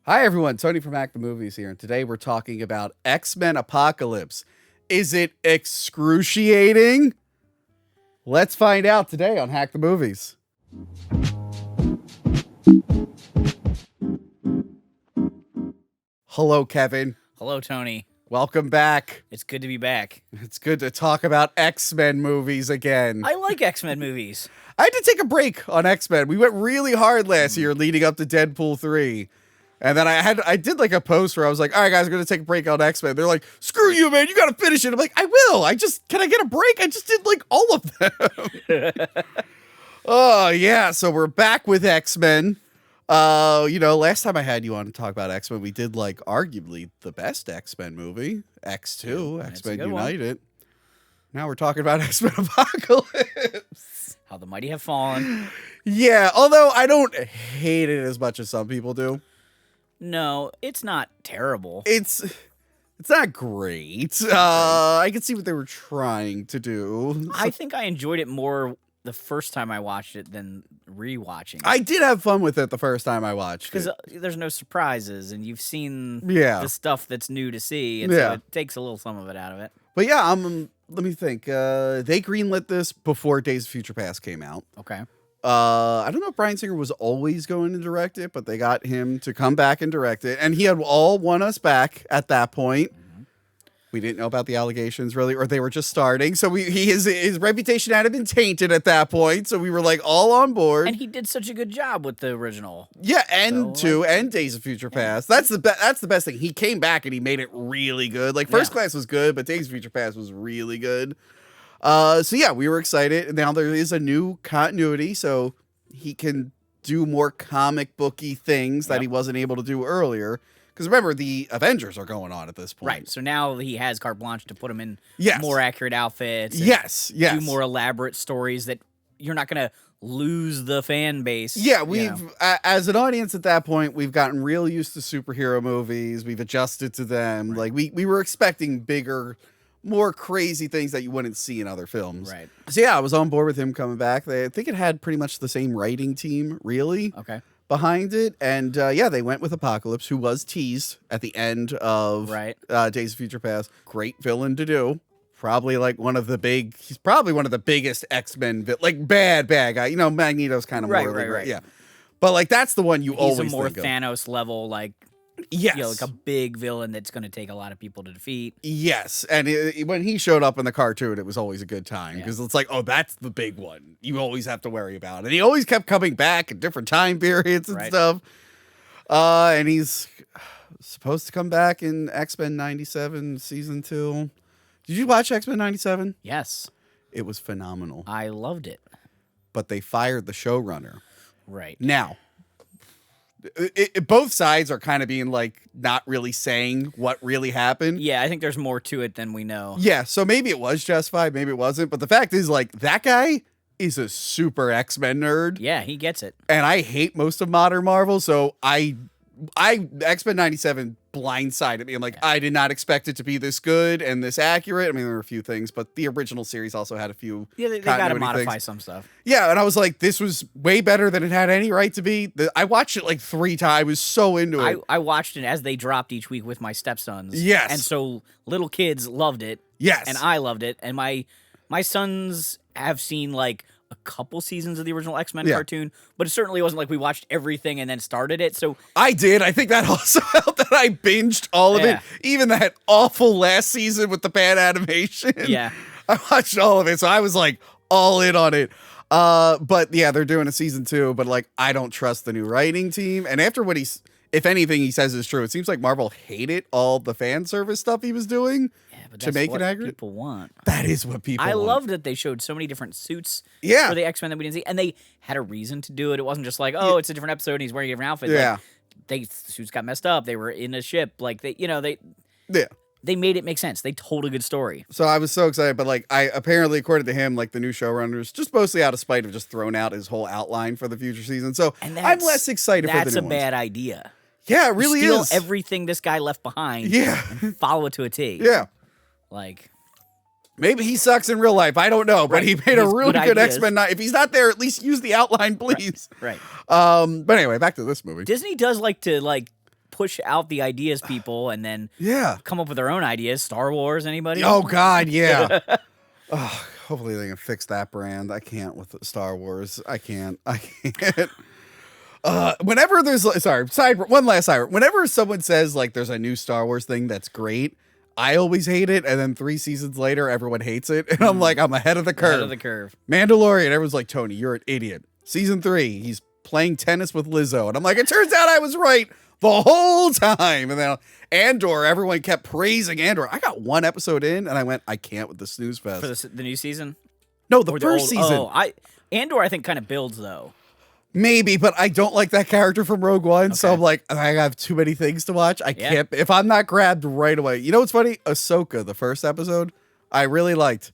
Hi everyone, Tony from Hack the Movies here, and today we're talking about X-Men Apocalypse. Is it excruciating? Let's find out today on Hack the Movies. Hello, Kevin. Hello, Tony. Welcome back. It's good to be back. It's good to talk about X-Men movies again. I like X-Men movies. I had to take a break on X-Men. We went really hard last year leading up to Deadpool 3. And then I did like a post where I was like, all right, guys, I'm going to take a break on X-Men. They're like, screw you, man. You got to finish it. I'm like, I will. Can I get a break? I just did like all of them. Oh, yeah. So we're back with X-Men. Last time I had you on to talk about X-Men, we did like arguably the best X-Men movie, X2, X-Men United. Now we're talking about X-Men Apocalypse. How the mighty have fallen. Yeah, although I don't hate it as much as some people do. No, it's not terrible. It's not great. I can see what they were trying to do. I think I enjoyed it more the first time I watched it than rewatching it. I did have fun with it the first time I watched it. Because there's no surprises, and you've seen the stuff that's new to see, and so it takes a little some of it out of it. But yeah, let me think. They greenlit this before Days of Future Past came out. Okay. I don't know if Bryan Singer was always going to direct it, but they got him to come back and direct it. And he had all won us back at that point. Mm-hmm. We didn't know about the allegations really, or they were just starting. So his reputation had been tainted at that point. So we were like all on board. And he did such a good job with the original. Yeah, and Days of Future Past. That's the best thing. He came back and he made it really good. Like First Class was good, but Days of Future Past was really good. We were excited. Now there is a new continuity, so he can do more comic booky things that he wasn't able to do earlier. Because remember, the Avengers are going on at this point. Right. So now he has carte blanche to put him in more accurate outfits. Yes. Do more elaborate stories that you're not going to lose the fan base. Yeah, as an audience at that point, we've gotten real used to superhero movies. We've adjusted to them. Right. Like we were expecting bigger, more crazy things that you wouldn't see in other films. Right. So yeah, I was on board with him coming back. I think it had pretty much the same writing team, really, behind it. And they went with Apocalypse, who was teased at the end of Days of Future Past. Great villain to do. Probably like he's probably one of the biggest X-Men, bad guy. You know, Magneto's kind of right. Yeah. But like, that's the one he's always a more think of. Thanos level, like, yes. Like a big villain that's going to take a lot of people to defeat. Yes. And when he showed up in the cartoon, it was always a good time because it's like, oh, that's the big one you always have to worry about. And he always kept coming back at different time periods and stuff. And he's supposed to come back in X-Men 97 season 2. Did you watch X-Men 97? Yes. It was phenomenal. I loved it. But they fired the showrunner. Right. Now, both sides are kind of being like not really saying what really happened. Yeah, I think there's more to it than we know. Yeah, so maybe it was justified, maybe it wasn't. But the fact is, like, that guy is a super X-Men nerd. Yeah, he gets it. And I hate most of modern Marvel, so I X-Men 97 blindsided me. I'm like, I did not expect it to be this good and this accurate. I mean, there were a few things, but the original series also had a few. Yeah, they got to modify some stuff. Yeah, and I was like, this was way better than it had any right to be. I watched it like 3 times. I was so into it. I watched it as they dropped each week with my stepsons. Yes. And so little kids loved it. Yes. And I loved it. And my sons have seen like a couple seasons of the original X-Men cartoon, but it certainly wasn't like we watched everything and then started it. So I did. I think that also helped that I binged all of it. Even that awful last season with the bad animation. Yeah. I watched all of it. So I was like all in on it. But yeah, they're doing a season 2, but like, I don't trust the new writing team. And after what if anything he says is true, it seems like Marvel hated all the fan service stuff he was doing. But to make it accurate. People want. That is what people want. I love that they showed so many different suits for the X-Men that we didn't see. And they had a reason to do it. It wasn't just like, oh, it's a different episode and he's wearing a different outfit. Yeah. Like, the suits got messed up. They were in a ship. Like, they made it make sense. They told a good story. So I was so excited. But like, apparently, according to him, like the new showrunners, just mostly out of spite of just throwing out his whole outline for the future season. So I'm less excited for the new That's a bad idea. Yeah, it really Steal is. everything this guy left behind. Yeah. And follow it to a T. Yeah. Like, maybe he sucks in real life. I don't know, but he made a really good X-Men. If he's not there, at least use the outline, please. Right. But anyway, back to this movie. Disney does like to push out the ideas people and then Yeah. come up with their own ideas. Star Wars, anybody? Oh God, yeah. Oh, hopefully they can fix that brand. I can't with Star Wars. I can't. Whenever there's one last side. Whenever someone says like there's a new Star Wars thing that's great, I always hate it, and then 3 seasons later, everyone hates it, and I'm like, I'm ahead of the curve. Ahead of the curve. Mandalorian, everyone's like, Tony, you're an idiot. Season 3, he's playing tennis with Lizzo, and I'm like, it turns out I was right the whole time. And then Andor, everyone kept praising Andor. I got 1 episode in, and I went, I can't with the snooze fest. For the new season? No, the first season. Oh, Andor, I think, kind of builds, though. Maybe, but I don't like that character from Rogue One, so I'm like, I have too many things to watch. I can't, if I'm not grabbed right away. You know what's funny? Ahsoka, the first episode, I really liked.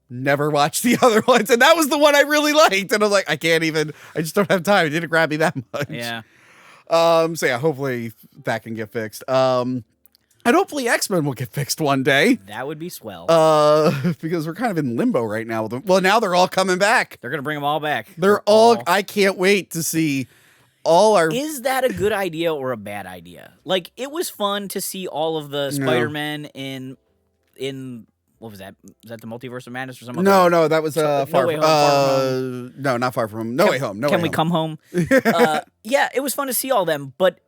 Never watched the other ones, and that was the one I really liked. And I'm like, I just don't have time. It didn't grab me that much. Yeah. So yeah, hopefully that can get fixed. And hopefully X-Men will get fixed one day. That would be swell. Because we're kind of in limbo right now. Well, now they're all coming back. They're going to bring them all back. They're all, I can't wait to see all our... Is that a good idea or a bad idea? Like, it was fun to see all of the Spider-Men in what was that? Was that the Multiverse of Madness or something? No, that was No Way Home. No, not Far From Home. No Way Home. Can we come home? Yeah, it was fun to see all them, but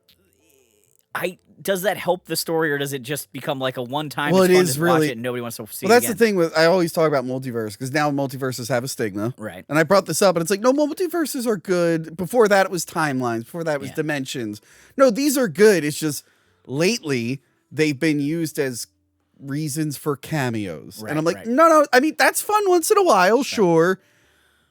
does that help the story, or does it just become like a one-time? Well, it's it fun is to really. watch it and nobody wants to see. Well, that's it again. the thing with. I always talk about multiverse because now multiverses have a stigma, right? And I brought this up, and it's like, no, multiverses are good. Before that, it was timelines. Before that, it was dimensions. No, these are good. It's just lately they've been used as reasons for cameos, Right, and I'm like, right. no. I mean, that's fun once in a while, sure.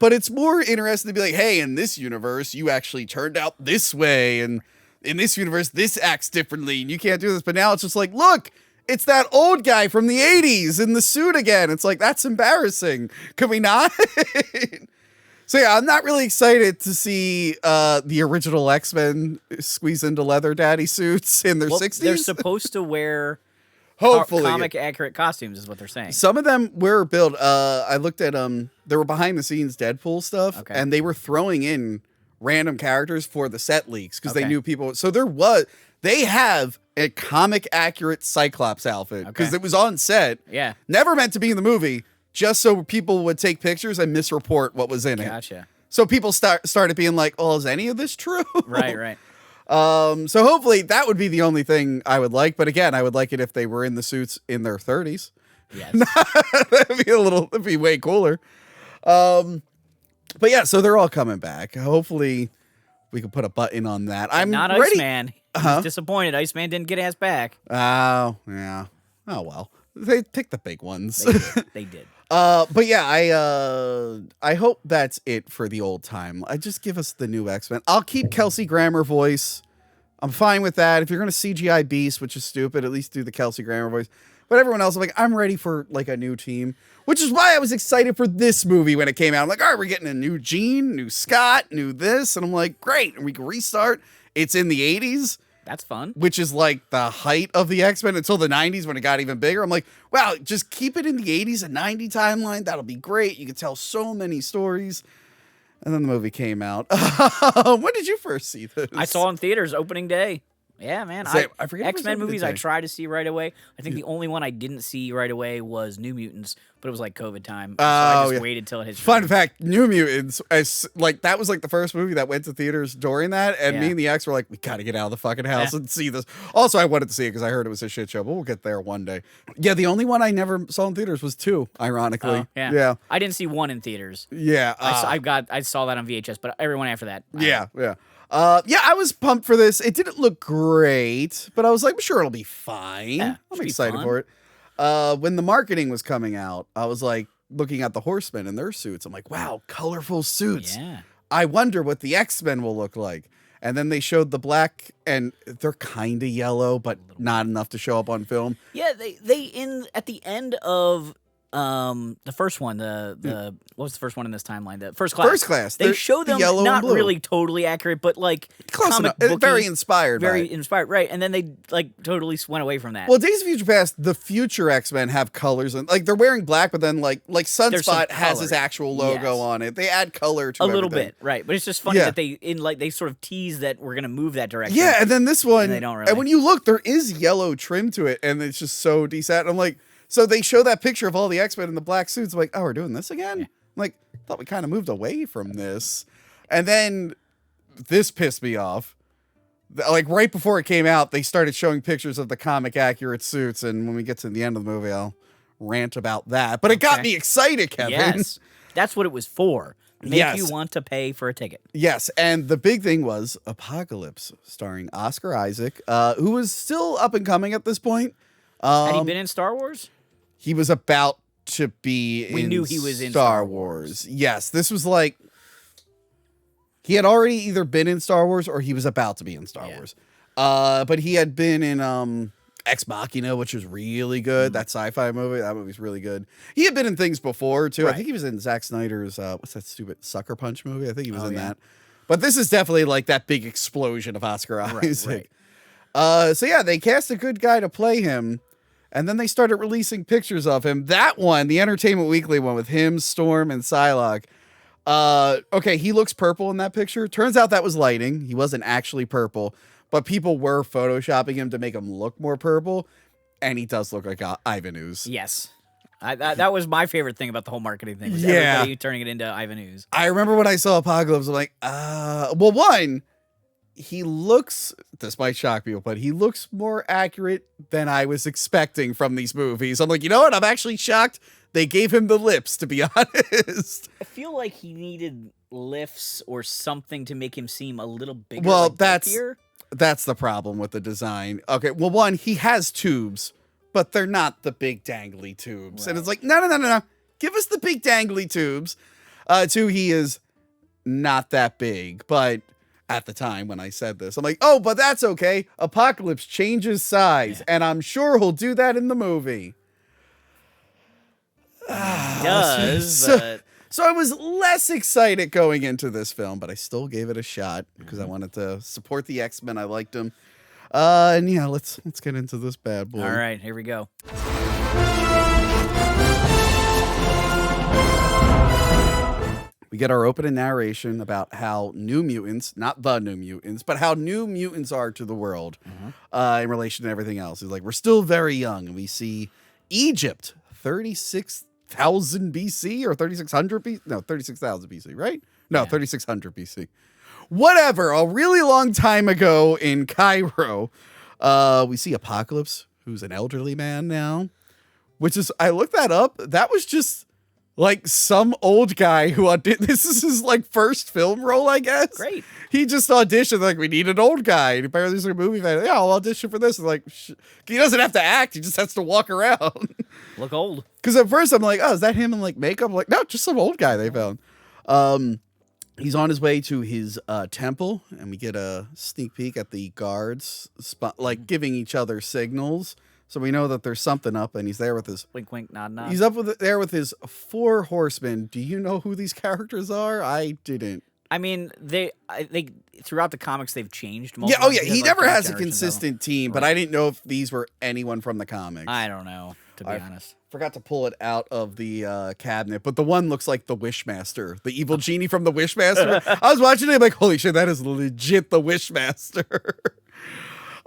But it's more interesting to be like, hey, in this universe, you actually turned out this way, and in this universe, this acts differently, and you can't do this. But now it's just like, look, it's that old guy from the 80s in the suit again. It's like, that's embarrassing. Can we not? So yeah, I'm not really excited to see the original X-Men squeeze into leather daddy suits in their 60s. They're supposed to wear hopefully comic accurate costumes, is what they're saying. Some of them were built. I looked at there were behind the scenes Deadpool stuff, and they were throwing in random characters for the set leaks because they knew people. So they have a comic accurate Cyclops outfit because it was on set. Yeah. Never meant to be in the movie, just so people would take pictures and misreport what was in it. Gotcha. So people started being like, "Oh, is any of this true?" Right. So hopefully that would be the only thing I would like. But again, I would like it if they were in the suits in their 30s. Yes. That'd be way cooler. But yeah, so they're all coming back. Hopefully we can put a button on that. I'm not ready. Iceman. He's disappointed. Iceman didn't get his back. Oh, yeah. Oh, well. They picked the big ones. They did. But yeah, I hope that's it for the old time. Just give us the new X-Men. I'll keep Kelsey Grammer voice. I'm fine with that. If you're going to CGI Beast, which is stupid, at least do the Kelsey Grammer voice. But everyone else, I'm like, I'm ready for like a new team, which is why I was excited for this movie when it came out. I'm like, all right, we're getting a new Gene, new Scott, new this. And I'm like, great. And we can restart. It's in the 80s. That's fun. Which is like the height of the X-Men until the 90s when it got even bigger. I'm like, wow, just keep it in the 80s and 90 timeline. That'll be great. You can tell so many stories. And then the movie came out. When did you first see this? I saw in theaters opening day. Yeah, man. I forget X-Men movies I day. try to see right away. I think the only one I didn't see right away was New Mutants, but it was like COVID time. So I just waited till it hit. Fun fact, New Mutants, that was like the first movie that went to theaters during that, and me and the ex were like, we gotta get out of the fucking house and see this. Also, I wanted to see it because I heard it was a shit show, but we'll get there one day. Yeah, the only one I never saw in theaters was 2, ironically. Yeah. I didn't see 1 in theaters. Yeah. I saw that on VHS, but everyone after that. Yeah. I was pumped for this. It didn't look great, but I was like, I'm sure it'll be fine. Yeah, I'm excited for it. When the marketing was coming out, I was like looking at the Horsemen in their suits. I'm like, wow, colorful suits. Yeah. I wonder what the X-Men will look like. And then they showed the black, and they're kind of yellow, but not enough to show up on film. Yeah, they at the end of The first one, the what was the first one in this timeline? The First Class. First Class. They show them yellow and not blue. really totally accurate, but like Close comic enough. booky, Very inspired. very by it. inspired, right? And then they like totally went away from that. Well, Days of Future Past, the future X-Men have colors, and like they're wearing black, but then like There's some Sunspot has color. his actual logo Yes. on it. They add color to a little everything. bit, right? But it's just funny Yeah. that they sort of tease that we're gonna move that direction. Yeah, and then this one, they don't really. and when you look, there is yellow trim to it, and it's just so decent. I'm like, so they show that picture of all the X-Men in the black suits. I'm like, oh, we're doing this again? Yeah. I'm like, thought we kind of moved away from this. And then this pissed me off. Like right before it came out, they started showing pictures of the comic accurate suits, and when we get to the end of the movie, I'll rant about that. But it got me excited, Kevin. Yes, that's what it was for. Make Yes. you want to pay for a ticket. Yes, and the big thing was Apocalypse, starring Oscar Isaac, who was still up and coming at this point. Had he been in Star Wars? He was about to be We in knew he was in Star Star Wars. Yes, this was like he had already either been in Star Wars or he was about to be in Star Wars. But he had been in Ex Machina, which was really good. That sci-fi movie. That movie's really good. He had been in things before too. I Right. think he was in Zack Snyder's what's that stupid Sucker Punch movie? I think he was in yeah. that. But this is definitely like that big explosion of Oscar Isaac. right. So yeah, they cast a good guy to play him. And then they started releasing pictures of him. That one, the Entertainment Weekly one with him, Storm, and Psylocke. Okay, he looks purple in that picture. Turns out that was lighting. He wasn't actually purple, but people were photoshopping him to make him look more purple. And he does look like Ivan Ooze. Yes. That was my favorite thing about the whole marketing thing. Was Yeah. everybody turning it into Ivan Ooze. I remember when I saw Apocalypse, I'm like, well, one, he looks, this might shock people, but he looks more accurate than I was expecting from these movies. I'm like, you know what? I'm actually shocked they gave him the lips, to be honest. I feel like he needed lifts or something to make him seem a little bigger. Well, like that's bulkier. that's the problem with the design. Okay, well, one, he has tubes, but they're not the big dangly tubes. And it's like, no. Give us the big dangly tubes. Two, he is not that big, but at the time when I said this, I'm like, oh, but that's okay. Apocalypse changes size, and I'm sure he'll do that in the movie. He does, so- but So I was less excited going into this film, but I still gave it a shot because I wanted to support the X-Men. I liked them. And yeah, let's get into this bad boy. all right, here we go. We get our opening narration about how New Mutants, not the New Mutants, but how New Mutants are to the world in relation to everything else. It's like, we're still very young, and we see Egypt, 36,000 BC or 3,600 BC? No, 36,000 BC, right? No, 3,600 BC. Whatever, a really long time ago in Cairo, we see Apocalypse, who's an elderly man now, which is, I looked that up, that was just like some old guy who this is his like first film role, I guess. Great. He just auditioned like, we need an old guy. And apparently there's a movie fan. Yeah, I'll audition for this. And like, he doesn't have to act. He just has to walk around. Look old. Because at first I'm like, oh, is that him in like makeup? I'm like, no, just some old guy they found. He's on his way to his temple, and we get a sneak peek at the guards spot, like giving each other signals. So we know that there's something up, and he's there with his. Wink, wink, nod, nod. He's there with his 4 horsemen. Do you know who these characters are? I didn't. I mean, they throughout the comics they've changed. Yeah. Oh yeah. He He never has a consistent team, but Right. I didn't know if these were anyone from the comics. I don't know, to be honest. Forgot to pull it out of the cabinet, but the one looks like the Wishmaster, the evil genie from the Wishmaster. I was watching it, I'm like, holy shit, that is legit the Wishmaster.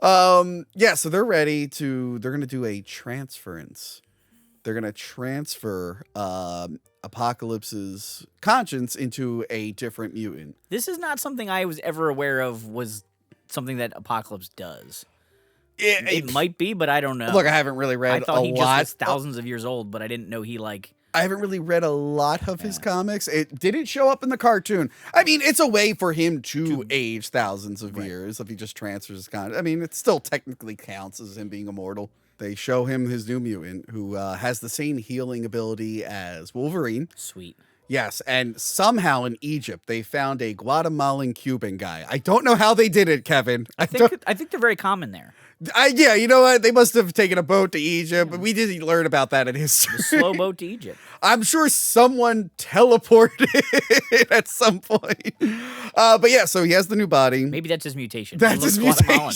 Yeah, so they're gonna do a transference. They're gonna transfer Apocalypse's conscience into a different mutant. This is not something I was ever aware of was something that Apocalypse does. It might be, but I don't know. Look, I haven't really I read thought a he just lot. was thousands of years old, but I didn't know he like. I haven't really read a lot of his comics. It didn't show up in the cartoon. I mean, it's a way for him to age thousands of years if he just transfers his conscience. I mean, it still technically counts as him being immortal. They show him his new mutant who has the same healing ability as Wolverine. Sweet. Yes, and somehow in Egypt they found a Guatemalan Cuban guy. I don't know how they did it, Kevin. I think they're very common there. Yeah, you know what? They must have taken a boat to Egypt, but we didn't learn about that in history. The slow boat to Egypt. I'm sure someone teleported at some point. But yeah, so he has the new body. Maybe that's his mutation. That's He his looks Guatemalan.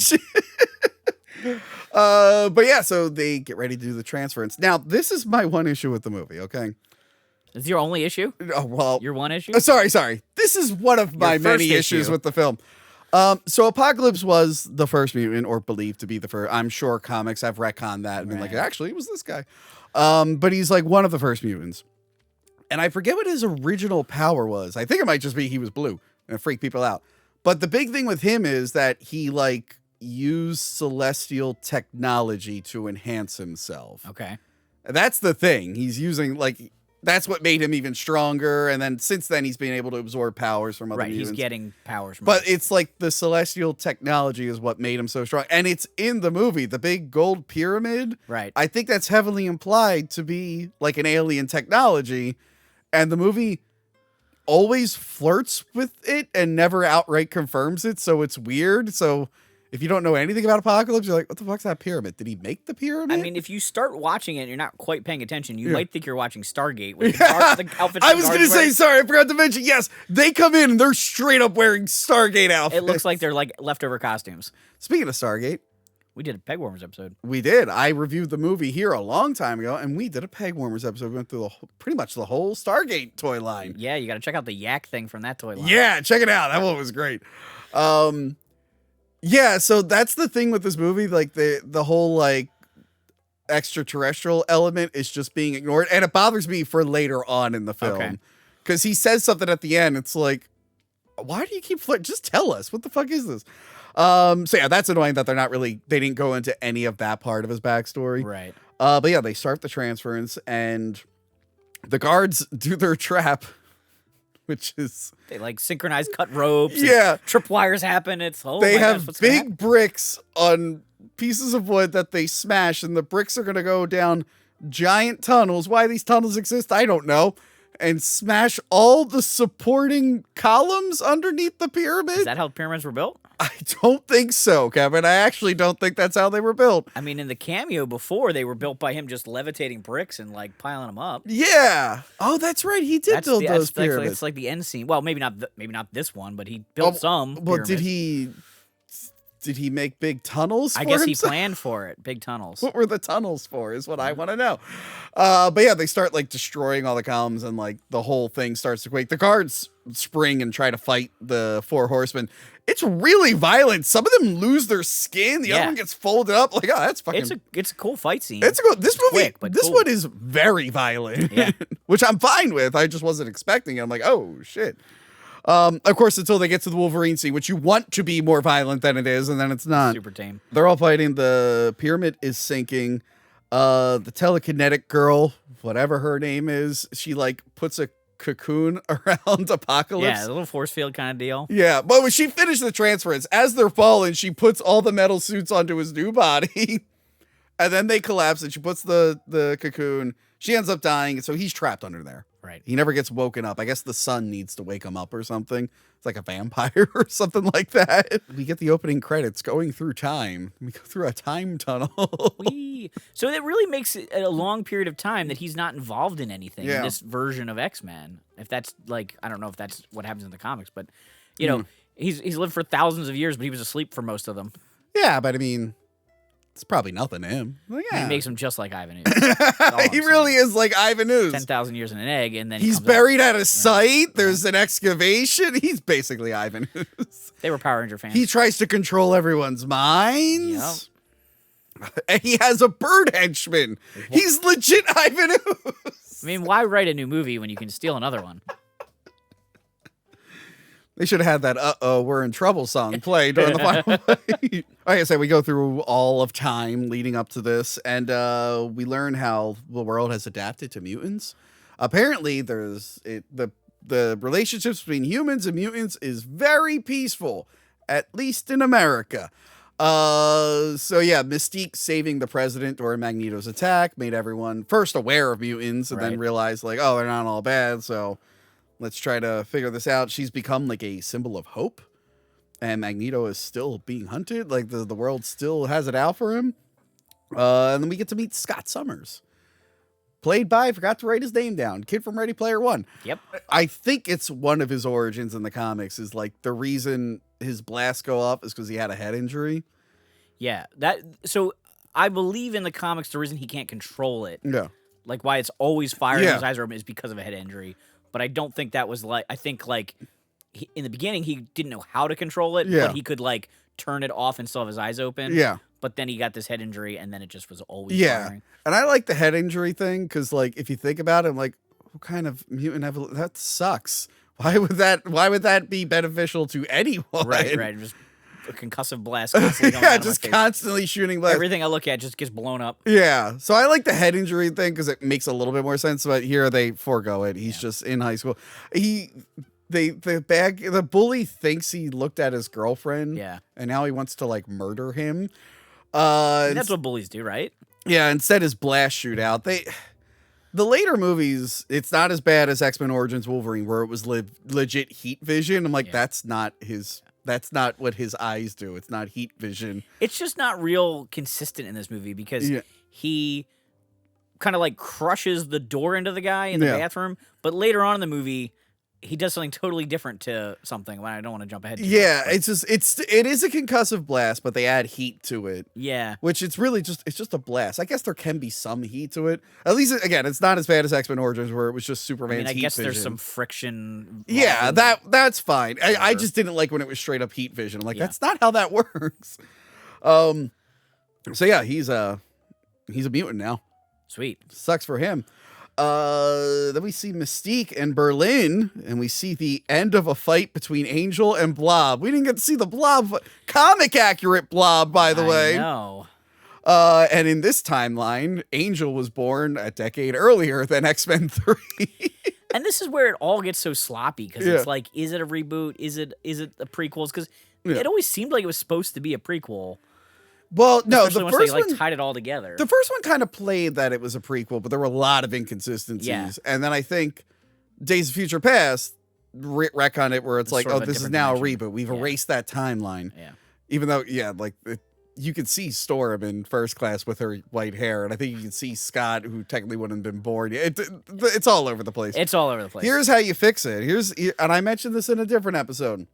mutation. But yeah, so they get ready to do the transference. Now, this is my one issue with the movie, okay? Is this your only issue? Oh, well, Your one issue? sorry. This is one of my first many issues issue. with the film. So Apocalypse was the first mutant, or believed to be the first. I'm sure comics have retconned that and been like, Right. actually, it was this guy. But he's like one of the first mutants. And I forget what his original power was. I think it might just be he was blue and it freaked people out. But the big thing with him is that he like used celestial technology to enhance himself. Okay. That's the thing. He's using like that's what made him even stronger. And then since then he's been able to absorb powers from other Right. mutants. He's getting powers from But others. it's like the celestial technology is what made him so strong. And it's in the movie, the big gold pyramid. Right. I think that's heavily implied to be like an alien technology. And the movie always flirts with it and never outright confirms it. So it's weird. So if you don't know anything about Apocalypse, you're like, what the fuck's that pyramid? Did he make the pyramid? I mean, if you start watching it and you're not quite paying attention, you Yeah. might think you're watching Stargate. With the outfits I the was guards going to say, wear. sorry, I forgot to mention, yes, they come in and they're straight up wearing Stargate outfits. It looks like they're like leftover costumes. Speaking of Stargate, We did a Peg Warmers episode. we did. I reviewed the movie here a long time ago, and we did a Peg Warmers episode. We went through pretty much the whole Stargate toy line. Yeah, you got to check out the yak thing from that toy line. Yeah, check it out. That one was great. Yeah, so that's the thing with this movie. Like the whole like extraterrestrial element is just being ignored, and it bothers me for later on in the Okay. film because he says something at the end. It's like, why do you keep just tell us what the fuck is this? So yeah, that's annoying that they didn't go into any of that part of his backstory. Right. But yeah, they start the transference and the guards do their trap, which is They like synchronize cut ropes. and yeah. Tripwires happen. It's They my have gosh, what's gonna happen? big bricks on pieces of wood that they smash, and the bricks are going to go down giant tunnels. Why these tunnels exist, I don't know. And smash all the supporting columns underneath the pyramid. Is that how pyramids were built? I don't think so, Kevin. I actually don't think that's how they were built. I mean, in the cameo before, they were built by him just levitating bricks and like piling them up. Yeah. Oh, that's right. He did build those that's like, pyramids. it's like the end scene. Well, maybe not this one, but he built some. Well, did pyramids. he make big tunnels for I guess he himself? planned for it. Big tunnels. What were the tunnels for is what I want to know. But yeah, they start like destroying all the columns and like the whole thing starts to quake. The guards spring and try to fight the four horsemen. It's really violent. Some of them lose their skin. The other Yeah. one gets folded up. Like, oh, that's fucking... It's a cool fight scene. It's a good... This movie, quick, but this cool. one is very violent. Yeah. Which I'm fine with. I just wasn't expecting it. I'm like, oh, shit. Of course, until they get to the Wolverine scene, which you want to be more violent than it is, and then it's not. Super tame. They're all fighting. The pyramid is sinking. The telekinetic girl, whatever her name is, she like puts a cocoon around Apocalypse. Yeah, a little force field kind of deal. Yeah, but when she finished the transference, as they're falling, she puts all the metal suits onto his new body, and then they collapse, and she puts the cocoon. She ends up dying, so he's trapped under there. Right. He never gets woken up. I guess the sun needs to wake him up or something. It's like a vampire or something like that. We get the opening credits going through time. We go through a time tunnel. Whee! So it really makes it a long period of time that he's not involved in anything Yeah. in this version of X-Men. If that's like, I don't know if that's what happens in the comics, but you know, he's lived for thousands of years, but he was asleep for most of them. Yeah, but I mean, it's probably nothing to him. Like, He yeah. makes him just like Ivan Ooze. He really is like Ivan Ooze. 10,000 years in an egg, and then He's he comes buried at a site. There's an excavation. He's basically Ivan Ooze. out. They were Power Ranger fans. He tries to control everyone's minds. And he has a bird henchman. He's legit Ivan Ooze. I mean, why write a new movie when you can steal another one? They should have had that "Uh-oh, we're in trouble" song play during the final fight. Like I said, we go through all of time leading up to this, and we learn how the world has adapted to mutants. Apparently, the relationships between humans and mutants is very peaceful, at least in America. So yeah, Mystique saving the president during Magneto's attack made everyone first aware of mutants and then Right. realized like, oh, they're not all bad. So let's try to figure this out. She's become like a symbol of hope, and Magneto is still being hunted. Like the world still has it out for him. And then we get to meet Scott Summers, played by, I forgot to write his name down, kid from Ready Player One. Yep. I think it's one of his origins in the comics is like the reason his blasts go off is because he had a head injury. Yeah. So I believe in the comics the reason he can't control it, Yeah. like why it's always firing Yeah. his eyes are open, is because of a head injury. But I don't think that was like, I think like in the beginning he didn't know how to control it, Yeah. but he could like turn it off and still have his eyes open. Yeah. But then he got this head injury, and then it just was always Yeah. firing. And I like the head injury thing because, like, if you think about it, I'm like, what kind of mutant evolution? That sucks. Why would that be beneficial to anyone? Right. Just a concussive blast constantly going Yeah, out of my just face. constantly shooting blasts. Everything I look at just gets blown up. Yeah. So I like the head injury thing because it makes a little bit more sense. But here they forego it. He's just in high school. The bully thinks he looked at his girlfriend. Yeah. And now he wants to like murder him. I mean, that's what bullies do, right? Yeah, instead his blast shootout. The later movies, it's not as bad as X-Men Origins Wolverine, where it was legit heat vision. I'm like, that's not what his eyes do. It's not heat vision. It's just not real consistent in this movie because he kind of like crushes the door into the guy in the bathroom, but later on in the movie, he does something totally different to something. I don't want to jump ahead. Yeah, it is a concussive blast, but they add heat to it. Yeah, which it's just a blast. I guess there can be some heat to it. At least again, it's not as bad as X-Men Origins where it was just Superman's heat vision. There's some friction. Yeah, that's fine. I just didn't like when it was straight up heat vision. I'm like, that's not how that works. So yeah, he's a mutant now. Sweet. Sucks for him. Then we see Mystique in Berlin, and we see the end of a fight between Angel and Blob. We didn't get to see the Blob, comic accurate Blob, by the way. No. And in this timeline, Angel was born a decade earlier than X-Men 3. And this is where it all gets so sloppy because it's like, is it a reboot? Is it the prequels? Because it always seemed like it was supposed to be a prequel. Well, no, especially the once first they one tied it all together. The first one kind of played that it was a prequel, but there were a lot of inconsistencies. Yeah. And then I think Days of Future Past retconned it where it's like, sort of oh, a this is different now dimension. a reboot. We've erased that timeline. Yeah. Even though, you could see Storm in First Class with her white hair, and I think you can see Scott, who technically wouldn't have been born. It's all over the place. It's all over the place. Here's how you fix it. And I mentioned this in a different episode.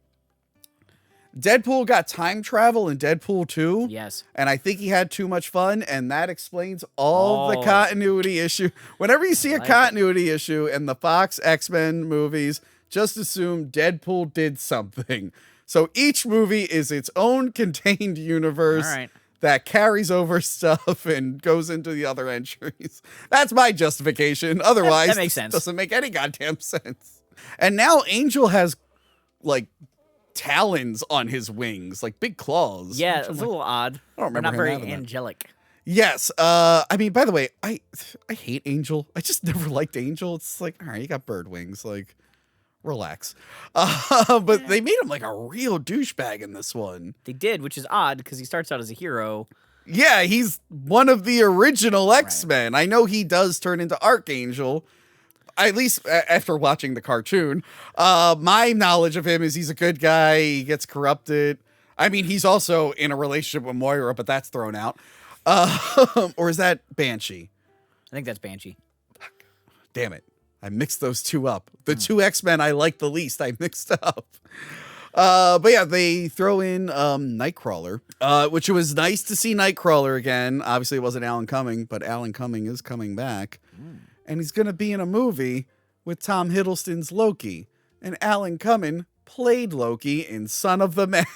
Deadpool got time travel in Deadpool 2. Yes. And I think he had too much fun, and that explains all the continuity issue. Whenever you see a continuity issue in the Fox X-Men movies, just assume Deadpool did something. So each movie is its own contained universe that carries over stuff and goes into the other entries. That's my justification. Otherwise, that makes sense. It doesn't make any goddamn sense. And now Angel has, like, talons on his wings, like big claws. Yeah, it's a little odd. I don't remember Not him very having that. angelic. Yes. I mean, by the way, I hate Angel. I just never liked Angel. It's like, all right, you got bird wings. Like, relax. But they made him like a real douchebag in this one. They did, which is odd because he starts out as a hero. Yeah, he's one of the original X-Men. I know he does turn into Archangel. At least after watching the cartoon, my knowledge of him is he's a good guy. He gets corrupted. I mean, he's also in a relationship with Moira, but that's thrown out. Or is that Banshee? I think that's Banshee. Damn it. I mixed those two up. The two X-Men I like the least, I mixed up. But yeah, they throw in Nightcrawler, which was nice to see Nightcrawler again. Obviously, it wasn't Alan Cumming, but Alan Cumming is coming back. And he's going to be in a movie with Tom Hiddleston's Loki. And Alan Cumming played Loki in Son of the Mask.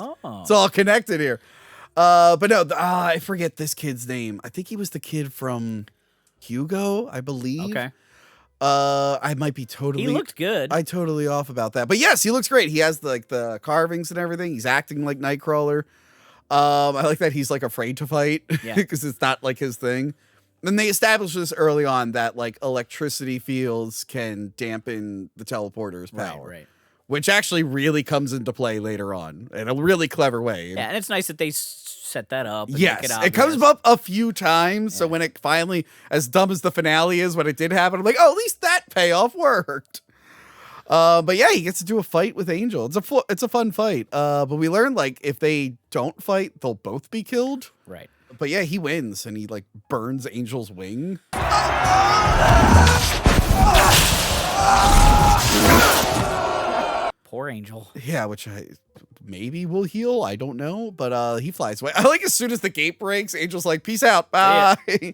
Oh. It's all connected here. But no, I forget this kid's name. I think he was the kid from Hugo, I believe. Okay. I might be totally... He looked good. I totally off about that. But yes, he looks great. He has the carvings and everything. He's acting like Nightcrawler. I like that he's like afraid to fight because it's not like his thing. And they established this early on that like electricity fields can dampen the teleporter's power. Right. Which actually really comes into play later on in a really clever way. Yeah, and it's nice that they set that up. And yes, make it comes up a few times. So when it finally, as dumb as the finale is, when it did happen, I'm like, oh, at least that payoff worked. But yeah, he gets to do a fight with Angel. It's a fun fight. But we learned like if they don't fight, they'll both be killed. Right. But yeah, he wins and he like burns Angel's wing. Poor Angel. Yeah, which maybe will heal. I don't know. But he flies away. I like as soon as the gate breaks, Angel's like, peace out. Bye. Yeah.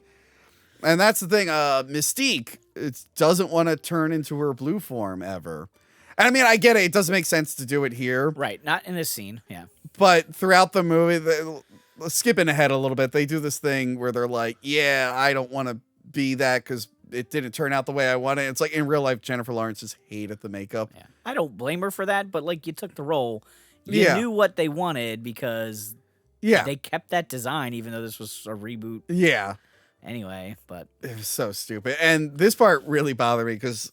And that's the thing. Mystique doesn't want to turn into her blue form ever. And I mean, I get it. It doesn't make sense to do it here. Right. Not in this scene. Yeah. But throughout the movie, skipping ahead a little bit, they do this thing where they're like, yeah, I don't want to be that because it didn't turn out the way I wanted. It's like in real life, Jennifer Lawrence just hated the makeup. Yeah. I don't blame her for that, but like you took the role. You knew what they wanted because they kept that design, even though this was a reboot. Yeah. Anyway, but it was so stupid. And this part really bothered me because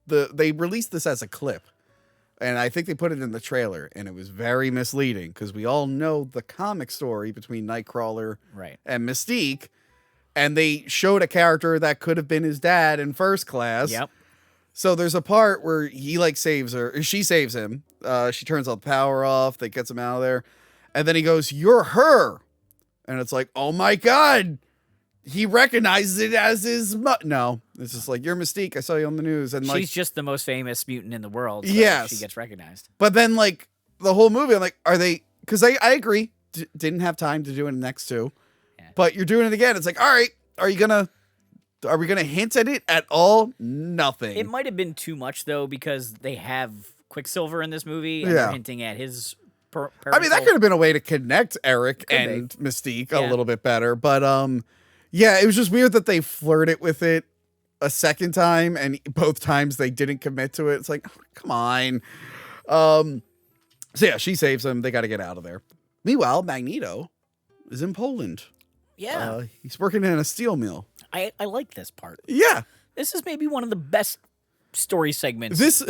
they released this as a clip. And I think they put it in the trailer, and it was very misleading because we all know the comic story between Nightcrawler and Mystique. And they showed a character that could have been his dad in First Class. Yep. So there's a part where he like saves her. She saves him. She turns all the power off. That gets him out of there. And then he goes, "You're her." And it's like, oh my God. He recognizes it as his No, it's just like, you're Mystique. I saw you on the news. And like, she's just the most famous mutant in the world. So yes. She gets recognized. But then like the whole movie, I'm like, are they, because I agree. Didn't have time to do it in the next two. Yeah. But you're doing it again. It's like, all right, are we going to hint at it at all? Nothing. It might have been too much though, because they have Quicksilver in this movie and they're hinting at his I mean, that could have been a way to connect Eric and Mystique a little bit better. But yeah, it was just weird that they flirted with it a second time, and both times they didn't commit to it. It's like, oh, come on. So yeah, she saves him. They got to get out of there. Meanwhile, Magneto is in Poland. Yeah. He's working in a steel mill. I like this part. Yeah. This is maybe one of the best story segments.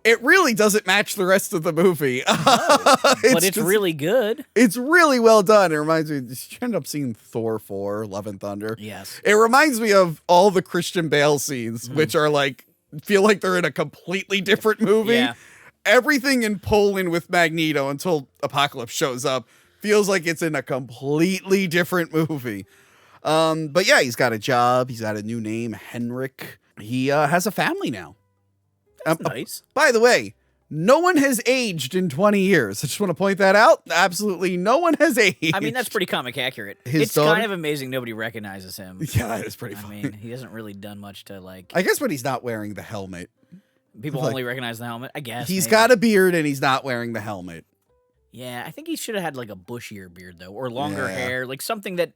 It really doesn't match the rest of the movie. No, but it's really good. It's really well done. It reminds me, did you end up seeing Thor 4, Love and Thunder? Yes. It reminds me of all the Christian Bale scenes, which are like, feel like they're in a completely different movie. Yeah. Everything in Poland with Magneto until Apocalypse shows up feels like it's in a completely different movie. But yeah, he's got a job. He's got a new name, Henrik. He has a family now. That's nice. By the way, no one has aged in 20 years. I just want to point that out. Absolutely no one has aged. I mean, that's pretty comic accurate. It's kind of amazing nobody recognizes him. Yeah, that is pretty funny. I mean, he hasn't really done much to like... I guess when he's not wearing the helmet. People only recognize the helmet, I guess. He's got a beard and he's not wearing the helmet. Yeah, I think he should have had like a bushier beard, though, or longer hair. Like something that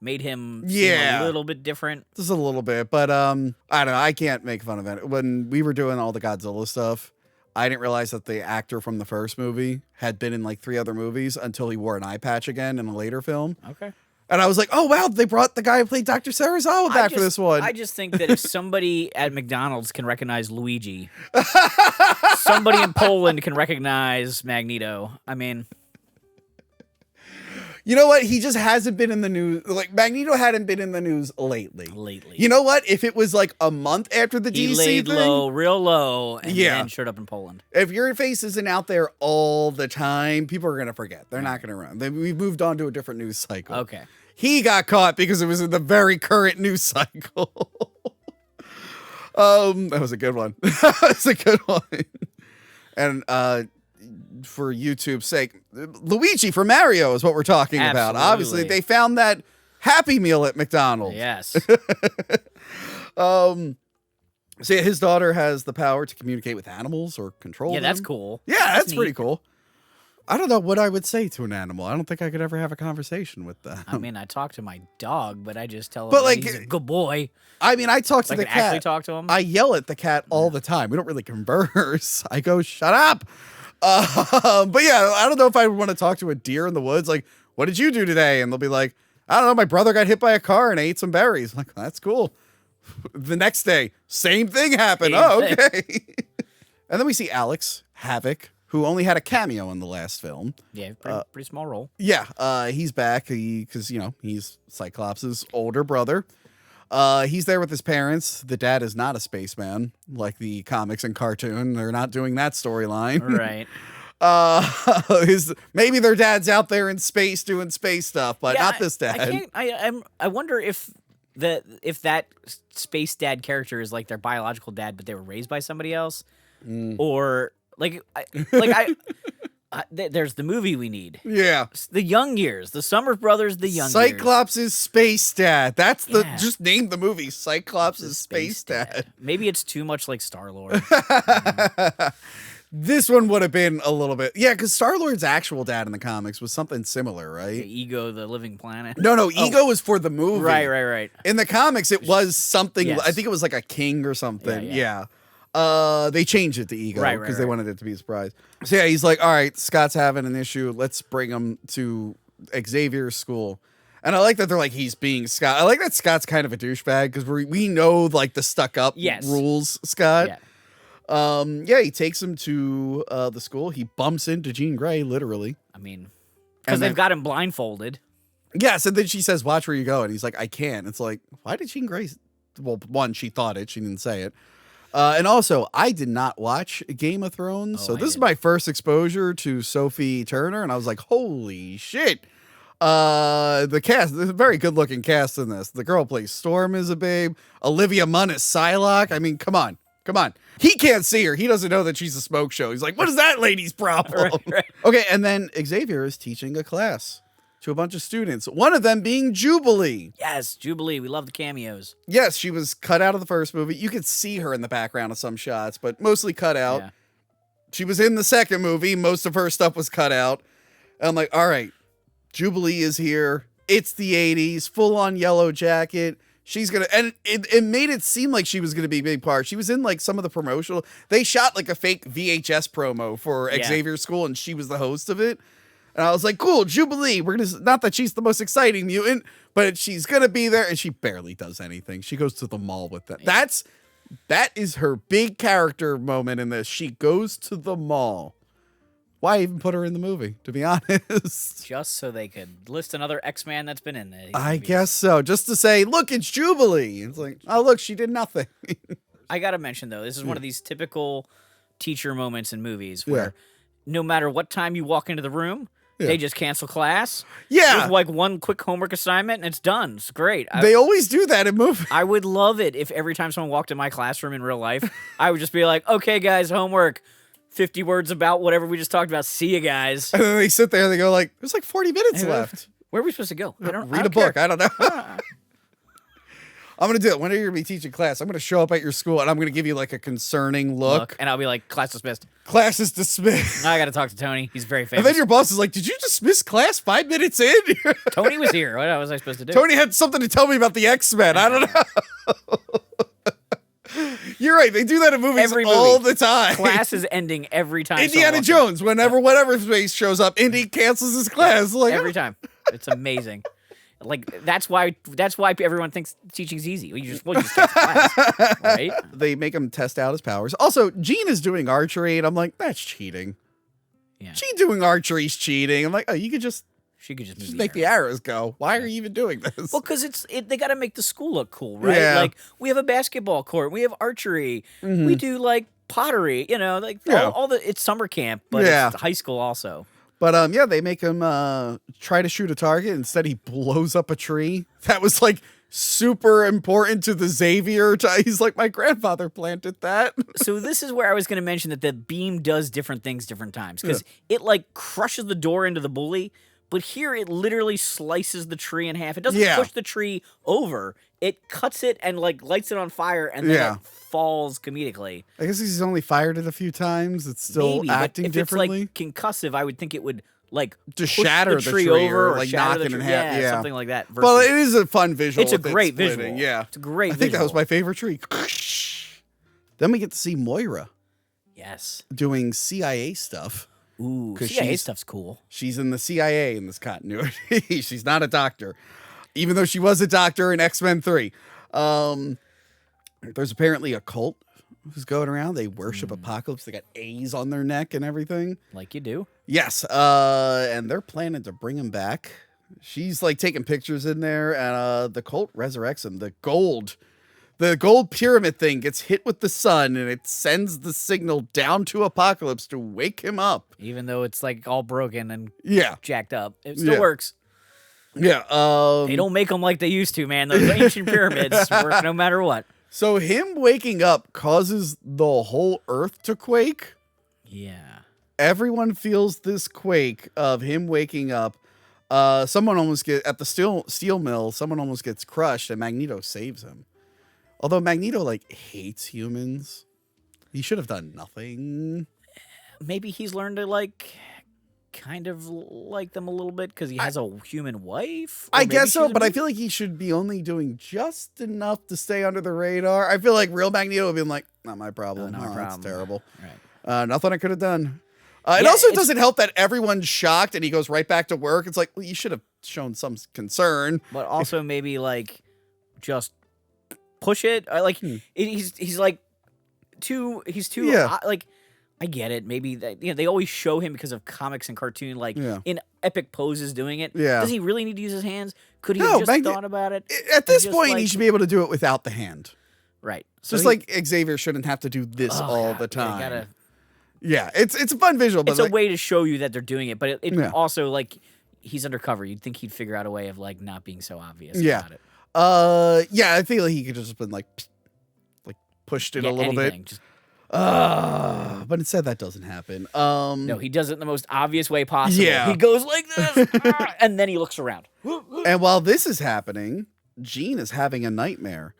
made him seem a little bit different. Just a little bit, but I don't know. I can't make fun of it. When we were doing all the Godzilla stuff, I didn't realize that the actor from the first movie had been in like 3 other movies until he wore an eye patch again in a later film. Okay. And I was like, oh, wow, they brought the guy who played Dr. Serizawa back for this one. I just think that if somebody at McDonald's can recognize Luigi, somebody in Poland can recognize Magneto. I mean... You know what? He just hasn't been in the news. Like, Magneto hadn't been in the news lately. You know what? If it was like a month after the DC laid thing, low, real low, and then showed up in Poland. If your face isn't out there all the time, people are going to forget. They're not going to run. We've moved on to a different news cycle. Okay. He got caught because it was in the very current news cycle. That was a good one. That was a good one. And for YouTube's sake, Luigi from Mario is what we're talking about. Obviously, they found that Happy Meal at McDonald's. Yes. So yeah, his daughter has the power to communicate with animals or control them. That's cool. Yeah, that's pretty cool. I don't know what I would say to an animal. I don't think I could ever have a conversation with them. I mean, I talk to my dog, but I just tell him that he's a good boy. I mean, I talk to the cat. Actually talk to him? I yell at the cat all the time. We don't really converse. I go, shut up. But yeah, I don't know if I would want to talk to a deer in the woods. Like, what did you do today? And they'll be like, I don't know. My brother got hit by a car and ate some berries. I'm like, that's cool. The next day, same thing happened. Okay. And then we see Alex Havoc, who only had a cameo in the last film. Yeah, pretty small role. Yeah, he's back because, he's Cyclops' older brother. He's there with his parents. The dad is not a spaceman like the comics and cartoon. They're not doing that storyline. Right. Maybe their dad's out there in space doing space stuff, but not this dad. I wonder if that space dad character is like their biological dad, but they were raised by somebody else, or there's the movie we need. Yeah, the Young Years, the Summers Brothers, the Young Cyclops' Years. space dad. That's just name the movie Cyclops' space dad. Maybe it's too much like Star-Lord. This one would have been a little bit, because Star-Lord's actual dad in the comics was something similar, right? Ego, the living planet. No, Ego was for the movie. Right. In the comics, it was something. Yes. I think it was like a king or something. Yeah. They changed it to Ego because they wanted it to be a surprise. So yeah, he's like, all right, Scott's having an issue. Let's bring him to Xavier's school. And I like that they're like, he's being Scott. I like that Scott's kind of a douchebag because we know like the stuck up rules, Scott. Yeah. He takes him to the school. He bumps into Jean Grey, literally. I mean, because they've got him blindfolded. Yes, and then she says, watch where you go. And he's like, I can't. It's like, why did Jean Grey? Well, one, she thought it. She didn't say it. And also, I did not watch Game of Thrones. So this is my first exposure to Sophie Turner. And I was like, holy shit. The cast, there's a very good looking cast in this. The girl plays Storm is a babe. Olivia Munn is Psylocke. I mean, come on. He can't see her. He doesn't know that she's a smoke show. He's like, what is that lady's problem? Right. Okay, and then Xavier is teaching a class to a bunch of students. One of them being Jubilee. Yes, Jubilee. We love the cameos. Yes, she was cut out of the first movie. You could see her in the background of some shots, but mostly cut out. Yeah. She was in the second movie. Most of her stuff was cut out. And I'm like, all right, Jubilee is here. It's the 80s, full on yellow jacket. She's going to, and it made it seem like she was going to be a big part. She was in like some of the promotional, they shot like a fake VHS promo for Xavier's school and she was the host of it. And I was like, cool, Jubilee. We're gonna, not that she's the most exciting mutant, but she's going to be there. And she barely does anything. She goes to the mall with that. Yeah. That is her big character moment in this. She goes to the mall. Why even put her in the movie, to be honest? Just so they could list another X-Man that's been in there. I guess so. Just to say, look, it's Jubilee. It's like, oh, look, she did nothing. I got to mention, though, this is one of these typical teacher moments in movies where no matter what time you walk into the room, they just cancel class. Yeah. With like one quick homework assignment, and it's done. It's great. They always do that in movies. I would love it if every time someone walked in my classroom in real life, I would just be like, okay, guys, homework. 50 words about whatever we just talked about. See you guys. And then they sit there and they go like, there's like 40 minutes left. Where are we supposed to go? Read a book. I don't know. I'm going to do it. Whenever you're going to be teaching class, I'm going to show up at your school and I'm going to give you like a concerning look. And I'll be like, class dismissed. Class is dismissed. I got to talk to Tony. He's very famous. And then your boss is like, did you dismiss class 5 minutes in? Tony was here. What was I supposed to do? Tony had something to tell me about the X-Men. I don't know. You're right. They do that in movies all the time. Class is ending every time. Indiana Jones, whatever space shows up, Indy cancels his class. Like, every time. It's amazing. Like that's why everyone thinks teaching's easy. You just cancel class, right? They make him test out his powers. Also, Jean is doing archery, and I'm like, that's cheating. Yeah. Jean doing archery is cheating. I'm like, oh, she could just make the arrows go. Why are you even doing this? Well, because they got to make the school look cool, right? Yeah. Like we have a basketball court, we have archery, we do like pottery, like all the it's summer camp, but it's high school also. But they make him try to shoot a target. Instead, he blows up a tree. That was like super important to the Xavier. He's like, my grandfather planted that. So this is where I was going to mention that the beam does different things different times because it like crushes the door into the bully. But here it literally slices the tree in half. It doesn't push the tree over. It cuts it and like lights it on fire and then it falls comedically. I guess he's only fired it a few times. It's still acting if differently. If it's like concussive, I would think it would like just shatter the tree over or like knock it in half. Yeah, something like that. Well, it is a fun visual. It's a great visual. Yeah. It's a great visual. I think that was my favorite tree. Then we get to see Moira. Yes. Doing CIA stuff. Ooh, CIA stuff's cool. She's in the CIA in this continuity. She's not a doctor, even though she was a doctor in X-Men 3. There's apparently a cult who's going around. They worship Apocalypse. They got A's on their neck and everything. Like you do. Yes. And they're planning to bring him back. she's like taking pictures in there, and the cult resurrects him. The gold pyramid thing gets hit with the sun, and it sends the signal down to Apocalypse to wake him up. Even though it's like all broken and jacked up, it still works. Yeah. They don't make them like they used to, man. Those ancient pyramids work no matter what. So him waking up causes the whole earth to quake. Yeah. Everyone feels this quake of him waking up. Someone almost at the steel mill. Someone almost gets crushed, and Magneto saves him. Although Magneto like hates humans, he should have done nothing. Maybe he's learned to like kind of like them a little bit because he has a human wife. I guess so, but I feel like he should be only doing just enough to stay under the radar. I feel like real Magneto would be like, not my problem. Not my problem. That's terrible. Right. Nothing I could have done. It also doesn't help that everyone's shocked and he goes right back to work. It's like, well, you should have shown some concern. But also maybe like just push it. Like he's like too like I get it. Maybe that they always show him because of comics and cartoon like in epic poses doing it. Yeah. Does he really need to use his hands? Could he have just thought about it? At this point, he should be able to do it without the hand. Right. So just like Xavier shouldn't have to do this all the time. Yeah, it's a fun visual. But it's a way to show you that they're doing it, but it also like he's undercover. You'd think he'd figure out a way of like not being so obvious about it. I feel like he could just been like pushed it a little bit. Just, but instead that doesn't happen. No, he does it in the most obvious way possible. Yeah. He goes like this, and then he looks around. And while this is happening, Jean is having a nightmare.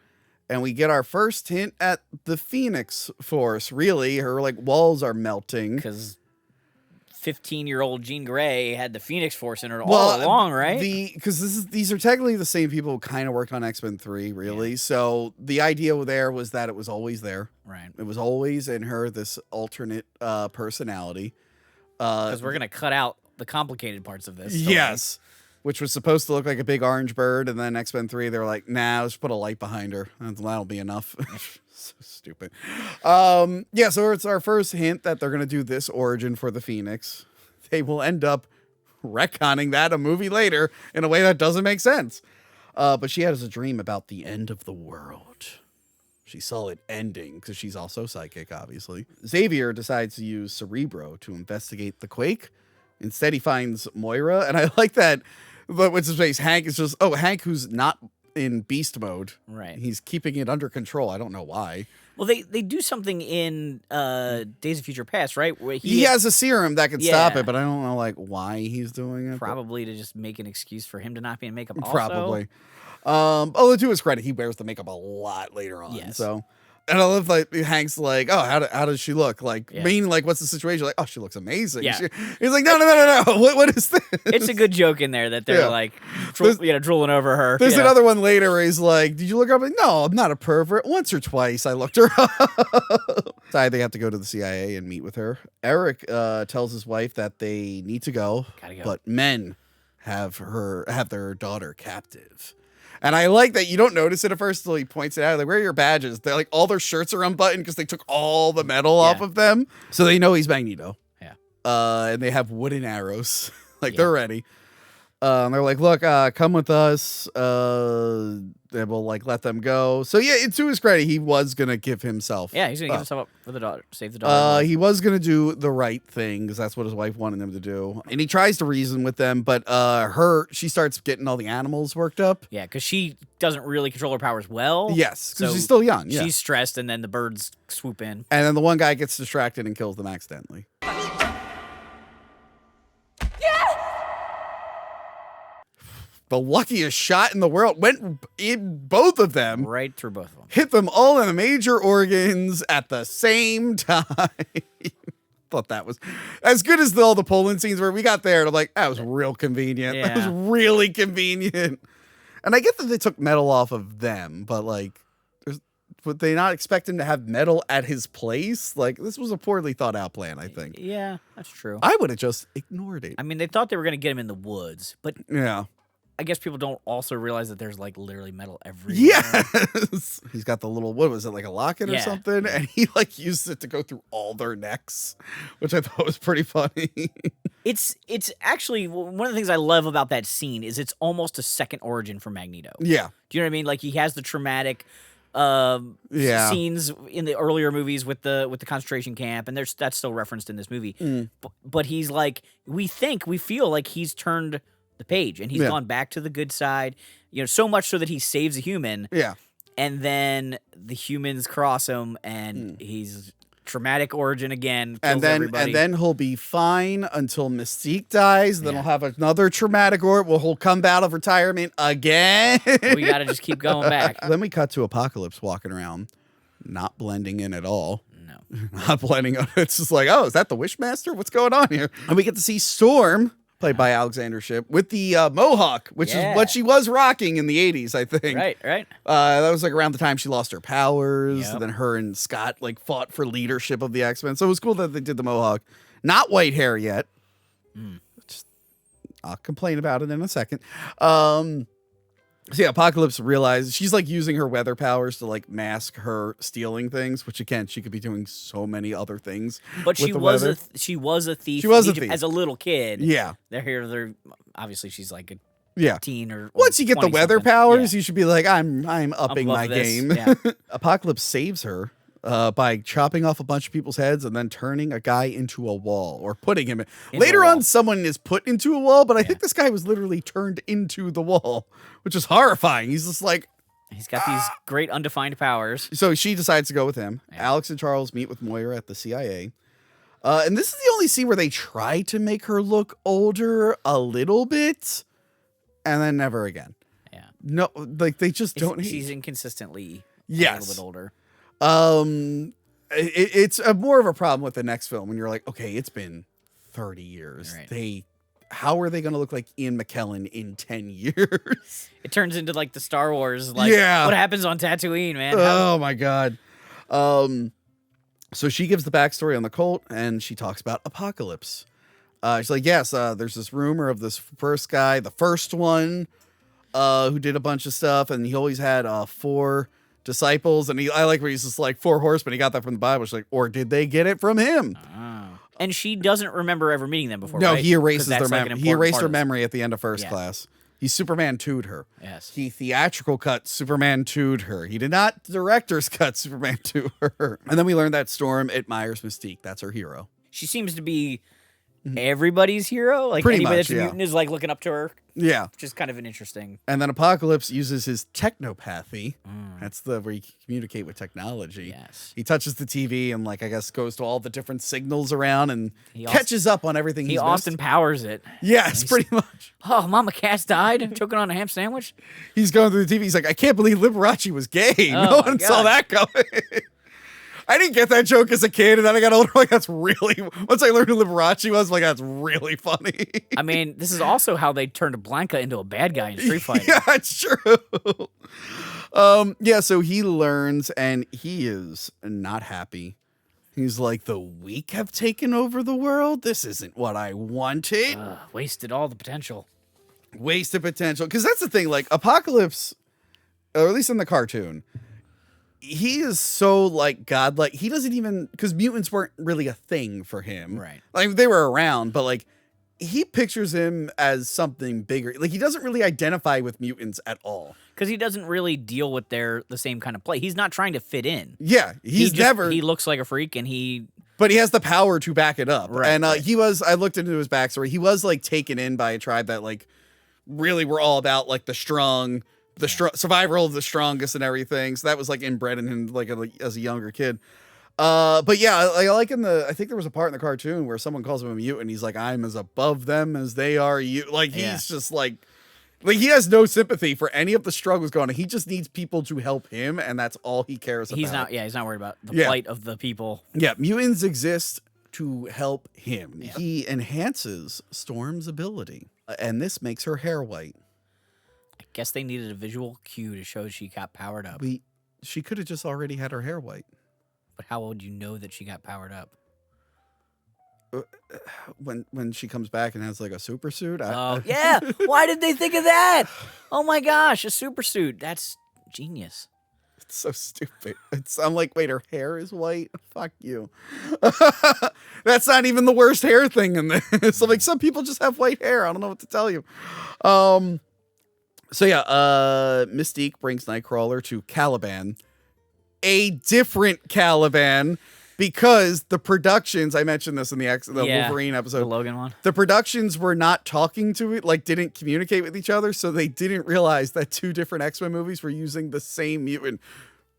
And we get our first hint at the Phoenix Force. Really, her like walls are melting. Because 15-year-old Jean Grey had the Phoenix Force in her all along, right? Because these are technically the same people who kind of worked on X-Men 3, really. Yeah. So the idea there was that it was always there. Right. It was always in her, this alternate personality. Because we're going to cut out the complicated parts of this story. Yes. Which was supposed to look like a big orange bird, and then X-Men 3, they were like, nah, let's put a light behind her. That'll be enough. So stupid. So it's our first hint that they're going to do this origin for the Phoenix. They will end up retconning that a movie later in a way that doesn't make sense. But she has a dream about the end of the world. She saw it ending, because she's also psychic, obviously. Xavier decides to use Cerebro to investigate the quake. Instead, he finds Moira, and I like that. But what's his face? Hank is just Hank, who's not in beast mode. Right. He's keeping it under control. I don't know why. Well, they do something in Days of Future Past, right? Where he has a serum that can stop it, but I don't know like why he's doing it. Probably to just make an excuse for him to not be in makeup. Also. Probably. To his credit, he wears the makeup a lot later on. Yes. So. And I love like Hank's like, oh, how does she look? Like, meaning like, what's the situation? Like, oh, she looks amazing. Yeah. He's like, no. What is this? It's a good joke in there that they're like, drooling over her. There's another one later where he's like, did you look her up? Like, no, I'm not a pervert. Once or twice I looked her up. So they have to go to the CIA and meet with her. Eric tells his wife that they need to go. Gotta go. But men have their daughter captive. And I like that you don't notice it at first until he points it out. Like, where are your badges? They're like, all their shirts are unbuttoned because they took all the metal off of them. So they know he's Magneto. Yeah. And they have wooden arrows. They're ready. And they're like, look, come with us. They will like let them go. So yeah, to his credit, he was gonna give himself. Yeah, he's gonna give himself up for the daughter, save the daughter. He was gonna do the right thing because that's what his wife wanted him to do. And he tries to reason with them, but she starts getting all the animals worked up. Yeah, because she doesn't really control her powers well. Yes, because she's still young. Yeah. She's stressed, and then the birds swoop in. And then the one guy gets distracted and kills them accidentally. The luckiest shot in the world went in both of them. Right through both of them. Hit them all in the major organs at the same time. Thought that was as good as all the Poland scenes where we got there. And I'm like, that was real convenient. Yeah. That was really convenient. And I get that they took metal off of them, but like, would they not expect him to have metal at his place? Like, this was a poorly thought out plan, I think. Yeah, that's true. I would have just ignored it. I mean, they thought they were going to get him in the woods, but yeah. I guess people don't also realize that there's like literally metal everywhere. Yes. He's got the little, what was it, like a locket or something? And he like used it to go through all their necks, which I thought was pretty funny. It's actually one of the things I love about that scene is it's almost a second origin for Magneto. Yeah. Do you know what I mean? Like he has the traumatic scenes in the earlier movies with the concentration camp, and that's still referenced in this movie. But he's like, we feel like he's turned the page and he's gone back to the good side. You know, so much so that he saves a human. Yeah. And then the humans cross him, and he's traumatic origin again. Kills everybody. And then he'll be fine until Mystique dies. Then he'll have another traumatic origin. Well, he'll come out of retirement again. We got to just keep going back. Then we cut to Apocalypse walking around, not blending in at all. No, not blending. It's just like, oh, is that the Wishmaster? What's going on here? And we get to see Storm, played by Alexander Shipp, with the mohawk, which is what she was rocking in the 80s, I think. Right. That was like around the time she lost her powers. And then her and Scott like fought for leadership of the X-Men. So it was cool that they did the mohawk. Not white hair yet. I'll complain about it in a second. So yeah, Apocalypse realizes she's like using her weather powers to like mask her stealing things, which again, she could be doing so many other things. But she was a thief. She was a thief as a little kid. Yeah, they're obviously she's like a teen or once you get the weather powers, you should be like, I'm upping my game. Yeah. Apocalypse saves her by chopping off a bunch of people's heads and then turning a guy into a wall or putting him in. Later on, someone is put into a wall, but I think this guy was literally turned into the wall, which is horrifying. He's just like, he's got these great undefined powers. So she decides to go with him. Yeah. Alex and Charles meet with Moira at the CIA. And this is the only scene where they try to make her look older a little bit and then never again. Yeah. No, like they just don't. She's inconsistently a little bit older. It's more of a problem with the next film when you're like, okay, it's been 30 years. Right. How are they going to look like Ian McKellen in 10 years? It turns into like the Star Wars, like what happens on Tatooine, man. Oh my God. So she gives the backstory on the cult and she talks about Apocalypse. She's like, yes, there's this rumor of this first guy, the first one, who did a bunch of stuff, and he always had 4 disciples, and I like where he's just like 4 horsemen. He got that from the Bible. She's like, or did they get it from him? And she doesn't remember ever meeting them before. No, right? he erases their memory. He erased her memory at the end of First Class. He Superman 2'd her. Yes. He theatrical cut Superman 2'd her. He did not director's cut Superman 2 her. And then we learned that Storm admires Mystique. That's her hero. She seems to be everybody's hero. Like pretty anybody much, that's a mutant is like looking up to her. Yeah. Which is kind of an interesting. And then Apocalypse uses his technopathy. That's where you communicate with technology. Yes. He touches the TV and like I guess goes to all the different signals around and catches up on everything he's Austin Powers it. Yes, pretty much. Oh, Mama Cass died choking on a ham sandwich. He's going through the TV. He's like, I can't believe Liberace was gay. No one saw that coming. I didn't get that joke as a kid, and then I got older. Like, that's really. Once I learned who Liberace was, like, that's really funny. I mean, this is also how they turned Blanca into a bad guy in Street Fighter. Yeah, it's true. So he learns, and he is not happy. He's like, the weak have taken over the world? This isn't what I wanted. Wasted all the potential. Wasted potential. Because that's the thing, like, Apocalypse, or at least in the cartoon, he is so like godlike. He doesn't even, because mutants weren't really a thing for him. Right. Like they were around, but like he pictures him as something bigger. Like he doesn't really identify with mutants at all. Because he doesn't really deal with the same kind of play. He's not trying to fit in. Yeah. He looks like a freak and but he has the power to back it up. Right, and I looked into his backstory. He was like taken in by a tribe that like really were all about like the strong, survival of the strongest and everything. So that was like inbred in him like as a younger kid. But yeah, I like I think there was a part in the cartoon where someone calls him a mutant. He's like, I'm as above them as they are you. Like he's just like he has no sympathy for any of the struggles going on. He just needs people to help him, and that's all he cares about. He's not worried about the plight of the people. Yeah, mutants exist to help him. Yep. He enhances Storm's ability, and this makes her hair white. I guess they needed a visual cue to show she got powered up. She could have just already had her hair white. But how would you know that she got powered up? When she comes back and has like a super suit. Yeah. Why did they think of that? Oh my gosh, a super suit. That's genius. It's so stupid. I'm like, wait, her hair is white? Fuck you. That's not even the worst hair thing in this. I'm like, some people just have white hair. I don't know what to tell you. So yeah, Mystique brings Nightcrawler to Caliban, a different Caliban, because the productions, I mentioned this in the Wolverine episode, the Logan one. The productions were not talking to it, like didn't communicate with each other, so they didn't realize that 2 different X-Men movies were using the same mutant.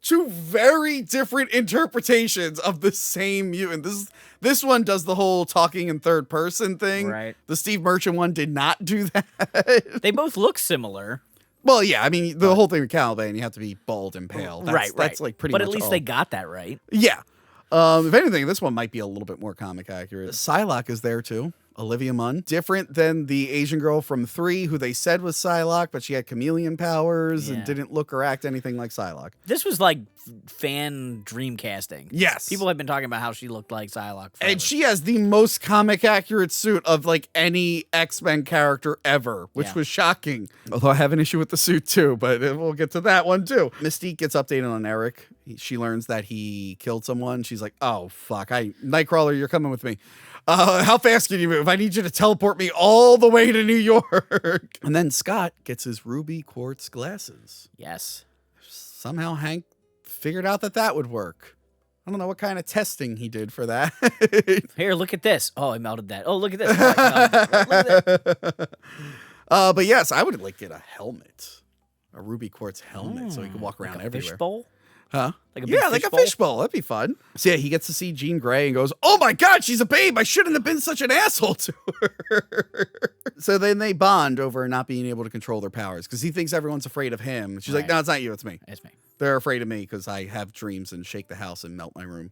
2 very different interpretations of the same mutant. This one does the whole talking in third person thing. Right. The Steve Merchant one did not do that. They both look similar. Well, yeah, I mean, the whole thing with Caliban, you have to be bald and pale. That's like pretty much But at least they got that right. Yeah. If anything, this one might be a little bit more comic accurate. Psylocke is there too. Olivia Munn. Different than the Asian girl from 3, who they said was Psylocke, but she had chameleon powers and didn't look or act anything like Psylocke. This was like fan dream casting. Yes. People have been talking about how she looked like Psylocke forever. And she has the most comic accurate suit of like any X-Men character ever, which was shocking. Although I have an issue with the suit too, but we'll get to that one too. Mystique gets updated on Eric. She learns that he killed someone. She's like, oh, fuck. Nightcrawler, you're coming with me. How fast can you move? I need you to teleport me all the way to New York. And then Scott gets his ruby quartz glasses. Yes. Somehow Hank figured out that would work. I don't know what kind of testing he did for that. Here, look at this. Oh, I melted that. Oh, look at this. Oh, look at that. But yes, I would like get a helmet. A ruby quartz helmet so he can walk around like a everywhere. Fishbowl? Huh? Like a big like a fishbowl. That'd be fun. So yeah, he gets to see Jean Grey and goes, oh my God, she's a babe. I shouldn't have been such an asshole to her. So then they bond over not being able to control their powers because he thinks everyone's afraid of him. She's like, no, it's not you. It's me. It's me. They're afraid of me because I have dreams and shake the house and melt my room.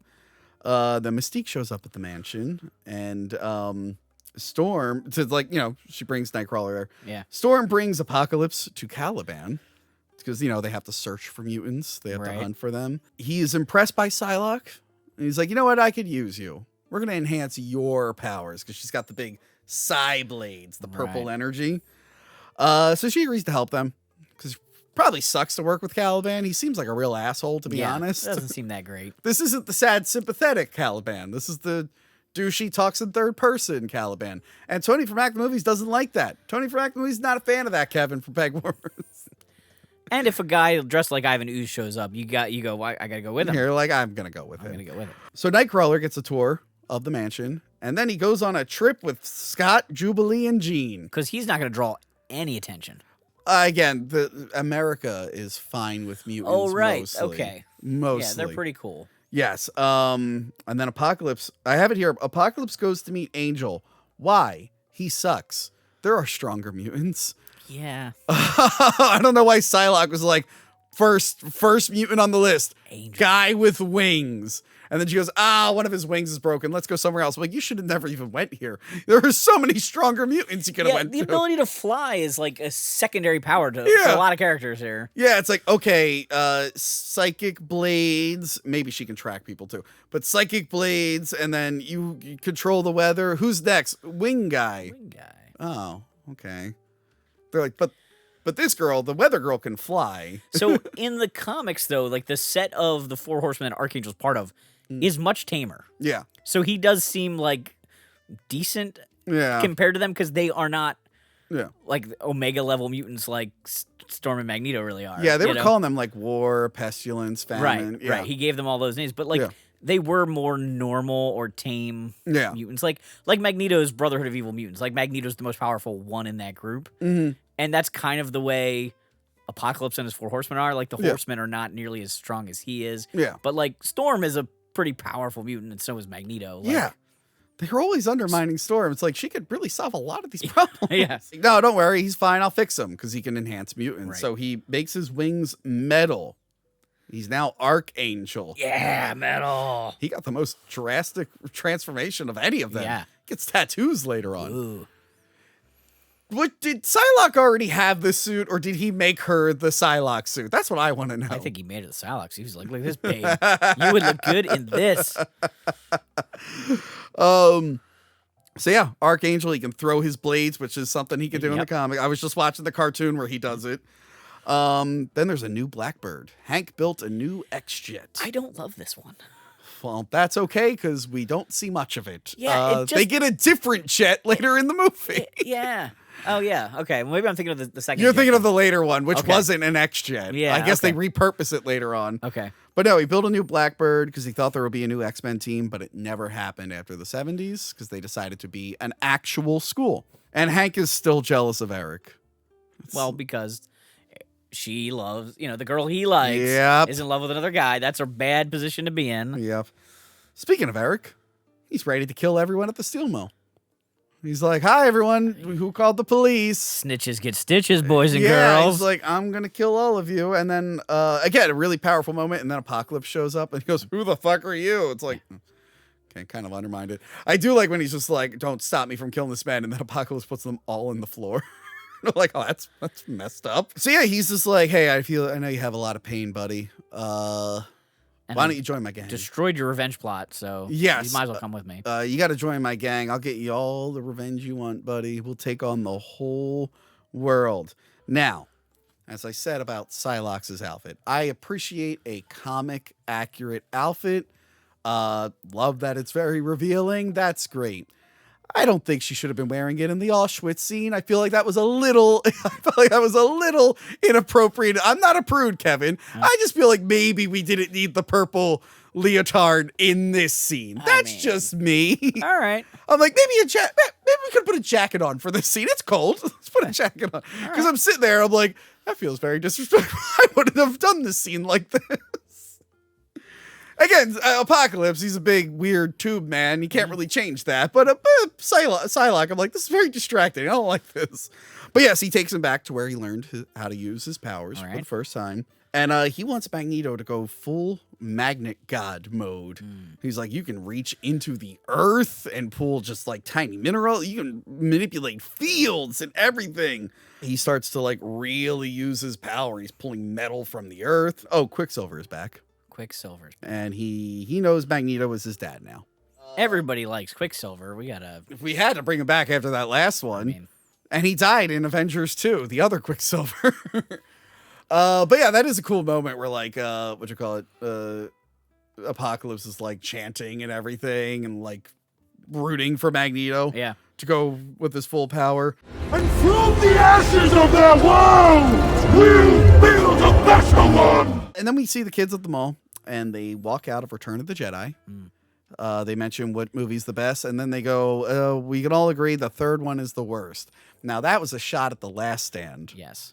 The Mystique shows up at the mansion and Storm, she brings Nightcrawler there. Yeah. Storm brings Apocalypse to Caliban. Because, they have to search for mutants. They have to hunt for them. He is impressed by Psylocke. And he's like, you know what? I could use you. We're going to enhance your powers. Because she's got the big Psy blades, the purple energy. So she agrees to help them. Because it probably sucks to work with Caliban. He seems like a real asshole, to be honest. Doesn't seem that great. This isn't the sad, sympathetic Caliban. This is the douchey, talks in third person Caliban. And Tony from Act Movies doesn't like that. Tony from Act Movies is not a fan of that Kevin from Pegwarmers. And if a guy dressed like Ivan Ooze shows up, you go, well, I gotta go with him. You're like, I'm gonna go with him. I'm gonna go with him. So Nightcrawler gets a tour of the mansion, and then he goes on a trip with Scott, Jubilee, and Jean. Because he's not gonna draw any attention. Again, America is fine with mutants. Oh, right. Mostly. Okay. Mostly. Yeah, they're pretty cool. Yes. And then Apocalypse. I have it here. Apocalypse goes to meet Angel. Why? He sucks. There are stronger mutants. Yeah. I don't know why Psylocke was like, first mutant on the list. Angel. Guy with wings. And then she goes, one of his wings is broken. Let's go somewhere else. I'm like, you should have never even went here. There are so many stronger mutants you could have went to. The ability to fly is like a secondary power to a lot of characters here. Yeah, it's like, okay, psychic blades. Maybe she can track people too. But psychic blades, and then you control the weather. Who's next? Wing guy. Wing guy. Oh, okay. They're like, but this girl, the weather girl, can fly. So in the comics, though, like the set of the 4 Horsemen that Archangel's part of is much tamer. Yeah. So he does seem like decent compared to them because they are not like Omega level mutants like Storm and Magneto really are. Yeah, they were calling them like war, pestilence, famine. Right, right. He gave them all those names, but like they were more normal or tame mutants. Like Magneto's Brotherhood of Evil Mutants. Like Magneto's the most powerful one in that group. Mm-hmm. And that's kind of the way Apocalypse and his 4 Horsemen are. Like the Horsemen are not nearly as strong as he is. Yeah. But like Storm is a pretty powerful mutant, and so is Magneto. Like, they're always undermining Storm. It's like she could really solve a lot of these problems. Yeah. No, don't worry. He's fine. I'll fix him because he can enhance mutants. Right. So he makes his wings metal. He's now Archangel. Yeah, metal. He got the most drastic transformation of any of them. Yeah. Gets tattoos later on. Ooh. What, did Psylocke already have this suit, or did he make her the Psylocke suit? That's what I want to know. I think he made it the Psylocke. He was like, look at this babe. You would look good in this. So yeah, Archangel, he can throw his blades, which is something he can do in the comic. I was just watching the cartoon where he does it. Then there's a new Blackbird. Hank built a new X-Jet. I don't love this one. Well, that's okay, because we don't see much of it. Yeah, they get a different jet later in the movie. Yeah. Oh, yeah. Okay. Well, maybe I'm thinking of the second You're jet thinking then. of the later one, which wasn't an X-Jet. Yeah, I guess they repurpose it later on. Okay. But no, he built a new Blackbird because he thought there would be a new X-Men team, but it never happened after the 70s because they decided to be an actual school. And Hank is still jealous of Eric. Well, because she loves, the girl he likes is in love with another guy. That's a bad position to be in. Yep. Speaking of Eric, he's ready to kill everyone at the steel mill. He's like, hi, everyone. Who called the police? Snitches get stitches, boys and girls. He's like, I'm going to kill all of you. And then, again, a really powerful moment. And then Apocalypse shows up and he goes, who the fuck are you? It's like, okay, kind of undermined it. I do like when he's just like, don't stop me from killing this man. And then Apocalypse puts them all in the floor. Like, oh, that's messed up. So yeah, he's just like, hey, I know you have a lot of pain, buddy. Why don't you join my gang? Destroyed your revenge plot, so yes, you might as well come with me. You got to join my gang. I'll get you all the revenge you want, buddy. We'll take on the whole world. Now, as I said about Psylocke's outfit, I appreciate a comic accurate outfit. Love that it's very revealing. That's great. I don't think she should have been wearing it in the Auschwitz scene. I feel like that was a little inappropriate. I'm not a prude, Kevin. I just feel like maybe we didn't need the purple leotard in this scene. That's just me. All right. I'm like, maybe we could put a jacket on for this scene. It's cold. Let's put a jacket on. Because I'm sitting there, I'm like, that feels very disrespectful. I wouldn't have done this scene like this. Again, Apocalypse, he's a big, weird tube man. You can't really change that. But Psylocke, I'm like, this is very distracting. I don't like this. But yes, he takes him back to where he learned how to use his powers for the first time. And he wants Magneto to go full magnet god mode. He's like, you can reach into the earth and pull just like tiny mineral. You can manipulate fields and everything. He starts to like really use his power. He's pulling metal from the earth. Oh, Quicksilver is back. Quicksilver. And he knows Magneto is his dad now. Everybody likes Quicksilver. We had to bring him back after that last one. And he died in Avengers 2, the other Quicksilver. But yeah, that is a cool moment where like, Apocalypse is like chanting and everything and like rooting for Magneto to go with his full power. And from the ashes of their world, we'll build a better one. And then we see the kids at the mall and they walk out of Return of the Jedi. They mention what movie's the best, and then they go, we can all agree the third one is the worst. Now, that was a shot at The Last Stand. Yes.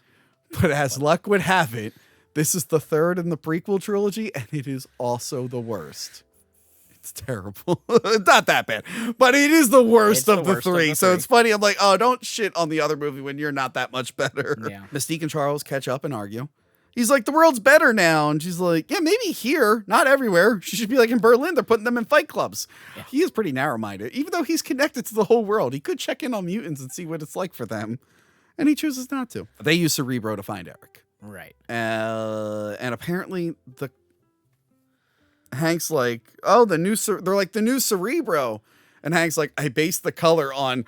But as luck would have it, this is the third in the prequel trilogy, and it is also the worst. It's terrible. Not that bad, but it is the worst of the three. So it's funny. I'm like, oh, don't shit on the other movie when you're not that much better. Yeah. Mystique and Charles catch up and argue. He's like, the world's better now. And she's like, yeah, maybe here, not everywhere. She should be like in Berlin. They're putting them in fight clubs. Yeah. He is pretty narrow-minded. Even though he's connected to the whole world, he could check in on mutants and see what it's like for them. And he chooses not to. They use Cerebro to find Eric. Right. And apparently Hank's like, oh, they're like the new Cerebro. And Hank's like, I based the color on...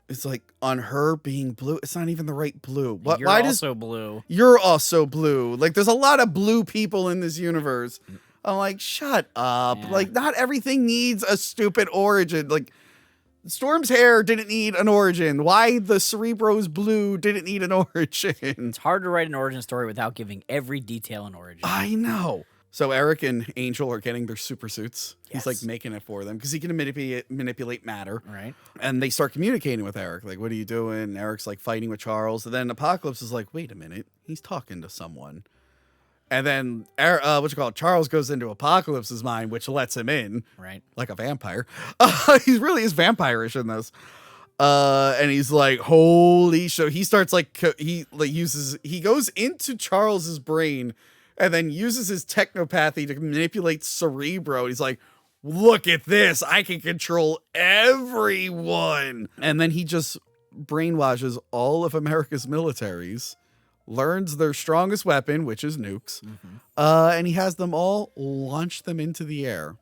It's like on her being blue. It's not even the right blue. You're also blue. You're also blue. Like, there's a lot of blue people in this universe. I'm like, shut up. Yeah. Like, not everything needs a stupid origin. Like, Storm's hair didn't need an origin. Why the Cerebro's blue didn't need an origin. It's hard to write an origin story without giving every detail an origin. I know. So Eric and Angel are getting their super suits. Yes. He's like making it for them because he can manipulate matter. Right. And they start communicating with Eric. Like, what are you doing? And Eric's like fighting with Charles. And then Apocalypse is like, wait a minute. He's talking to someone. And then Charles goes into Apocalypse's mind, which lets him in. Right. Like a vampire. He really is vampire-ish in this. And he's like, holy shit. He starts like, he goes into Charles's brain and then uses his technopathy to manipulate Cerebro. He's like, look at this. I can control everyone. And then he just brainwashes all of America's militaries, learns their strongest weapon, which is nukes, and he has them all launch them into the air.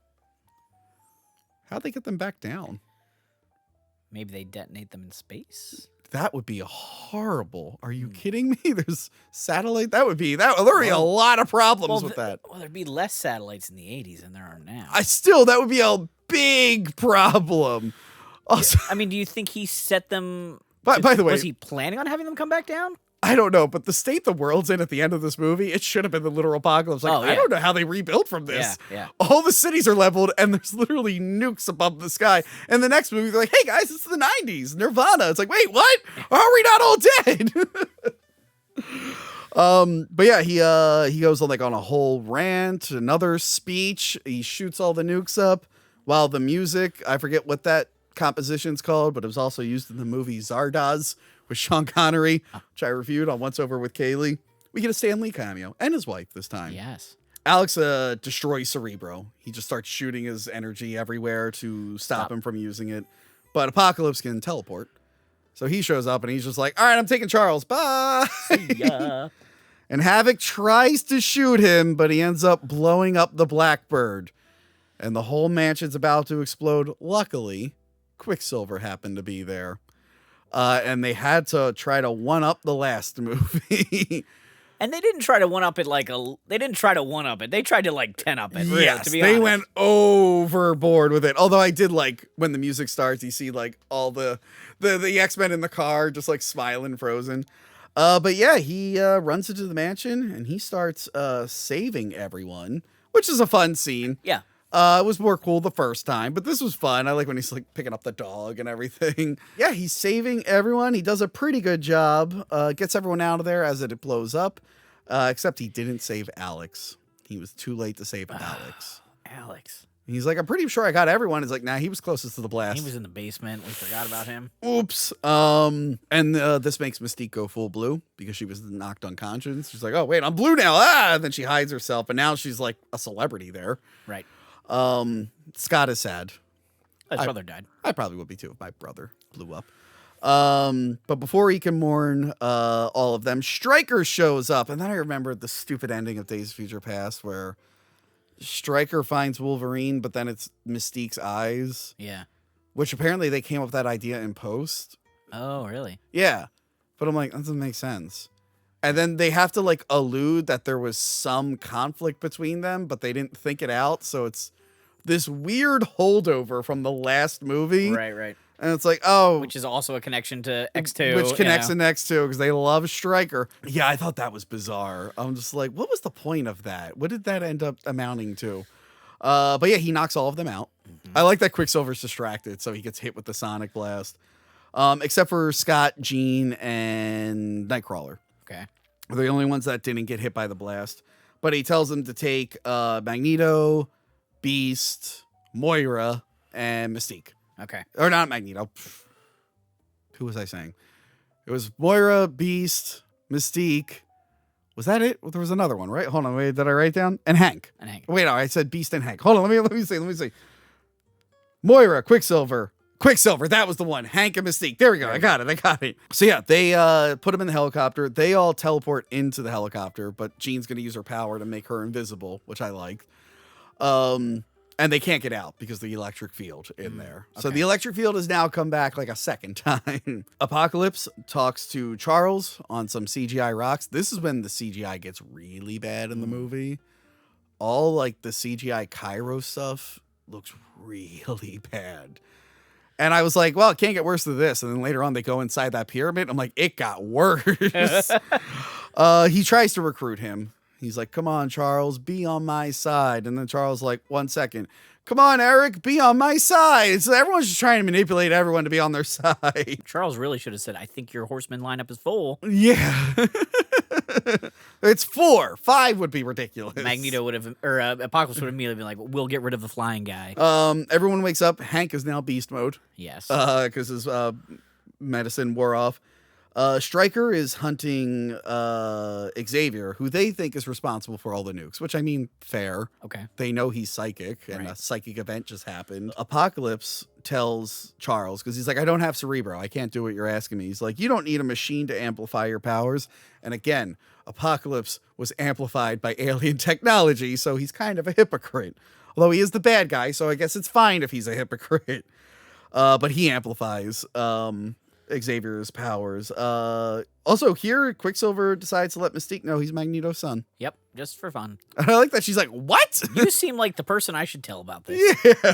How'd they get them back down? Maybe they detonate them in space? That would be horrible. Are you kidding me? There's satellite. There would be a lot of problems with that. Well, there'd be less satellites in the 80s than there are now. That would be a big problem. Also, I mean, do you think he set them? By the way, was he planning on having them come back down? I don't know, but the state the world's in at the end of this movie, it should have been the literal apocalypse. Like, I don't know how they rebuilt from this. Yeah. All the cities are leveled, and there's literally nukes above the sky. And the next movie, they're like, hey, guys, it's the 90s, Nirvana. It's like, wait, what? Are we not all dead? But yeah, he goes on a whole rant, another speech. He shoots all the nukes up while the music, I forget what that composition's called, but it was also used in the movie Zardoz with Sean Connery, which I reviewed on Once Over with Kaylee. We get a Stan Lee cameo and his wife this time. Yes. Alex destroys Cerebro. He just starts shooting his energy everywhere to stop him from using it. But Apocalypse can teleport. So he shows up and he's just like, all right, I'm taking Charles. Bye. See ya. And Havoc tries to shoot him, but he ends up blowing up the Blackbird. And the whole mansion's about to explode. Luckily, Quicksilver happened to be there. And they had to try to one-up the last movie. And they didn't try to one-up it they didn't try to one-up it. They tried to 10-up it. Really, Yes, to be they honest. went overboard with it. Although I did like when the music starts, you see all the X-Men in the car just smiling frozen. But yeah, he runs into the mansion and he starts saving everyone, which is a fun scene. Yeah. It was more cool the first time, but this was fun. I like when he's picking up the dog and everything. Yeah, he's saving everyone. He does a pretty good job. Gets everyone out of there as it blows up. Except he didn't save Alex. He was too late to save Alex. Alex. He's like, I'm pretty sure I got everyone. He's like, nah, he was closest to the blast. He was in the basement. We forgot about him. Oops. And this makes Mystique go full blue because she was knocked unconscious. She's like, oh, wait, I'm blue now. And then she hides herself. And now she's like a celebrity there. Right. Scott is sad. His brother died. I probably would be too if my brother blew up. But before he can mourn all of them, Stryker shows up. And then I remembered the stupid ending of Days of Future Past where Stryker finds Wolverine, but then it's Mystique's eyes. Yeah. Which apparently they came up with that idea in post. Oh, really? Yeah. But I'm like, that doesn't make sense. And then they have to allude that there was some conflict between them, but they didn't think it out. So it's this weird holdover from the last movie. Right. And it's like, oh. Which is also a connection to X2. Which connects to X2 because they love Stryker. Yeah, I thought that was bizarre. I'm just like, what was the point of that? What did that end up amounting to? But yeah, he knocks all of them out. Mm-hmm. I like that Quicksilver's distracted, so he gets hit with the Sonic Blast. Except for Scott, Jean, and Nightcrawler. Okay. They're the only ones that didn't get hit by the blast. But he tells them to take Magneto, Beast, Moira, and Mystique. Okay. Or not Magneto. Who was I saying? It was Moira, Beast, Mystique. Was that it? Well, there was another one, right? Hold on. Wait, did I write down? And Hank. Wait, no, I said Beast and Hank. Hold on. Let me see. Moira, Quicksilver, that was the one. Hank and Mystique. There we go. I got it. So yeah, they put him in the helicopter. They all teleport into the helicopter, but Jean's going to use her power to make her invisible, which I liked. And they can't get out because of the electric field in there. Okay. So the electric field has now come back a second time. Apocalypse talks to Charles on some CGI rocks. This is when the CGI gets really bad in the movie. All the CGI Cairo stuff looks really bad. And I was like, well, it can't get worse than this. And then later on, they go inside that pyramid. I'm like, it got worse. He tries to recruit him. He's like, come on, Charles, be on my side. And then Charles like, 1 second. Come on, Eric, be on my side. So everyone's just trying to manipulate everyone to be on their side. Charles really should have said, I think your horseman lineup is full. Yeah. It's 4. 5 would be ridiculous. Magneto would have, or Apocalypse would have immediately been like, we'll get rid of the flying guy. Everyone wakes up. Hank is now beast mode. Yes. Because his medicine wore off. Stryker is hunting Xavier, who they think is responsible for all the nukes, which I mean, fair. Okay. They know he's psychic, and a psychic event just happened. Apocalypse tells Charles, because he's like, I don't have Cerebro. I can't do what you're asking me. He's like, you don't need a machine to amplify your powers. And again, Apocalypse was amplified by alien technology, so he's kind of a hypocrite. Although he is the bad guy, so I guess it's fine if he's a hypocrite. But he amplifies. Xavier's powers. Also, here, Quicksilver decides to let Mystique know he's Magneto's son. Yep, just for fun. And I like that she's like, what? You seem like the person I should tell about this. Yeah.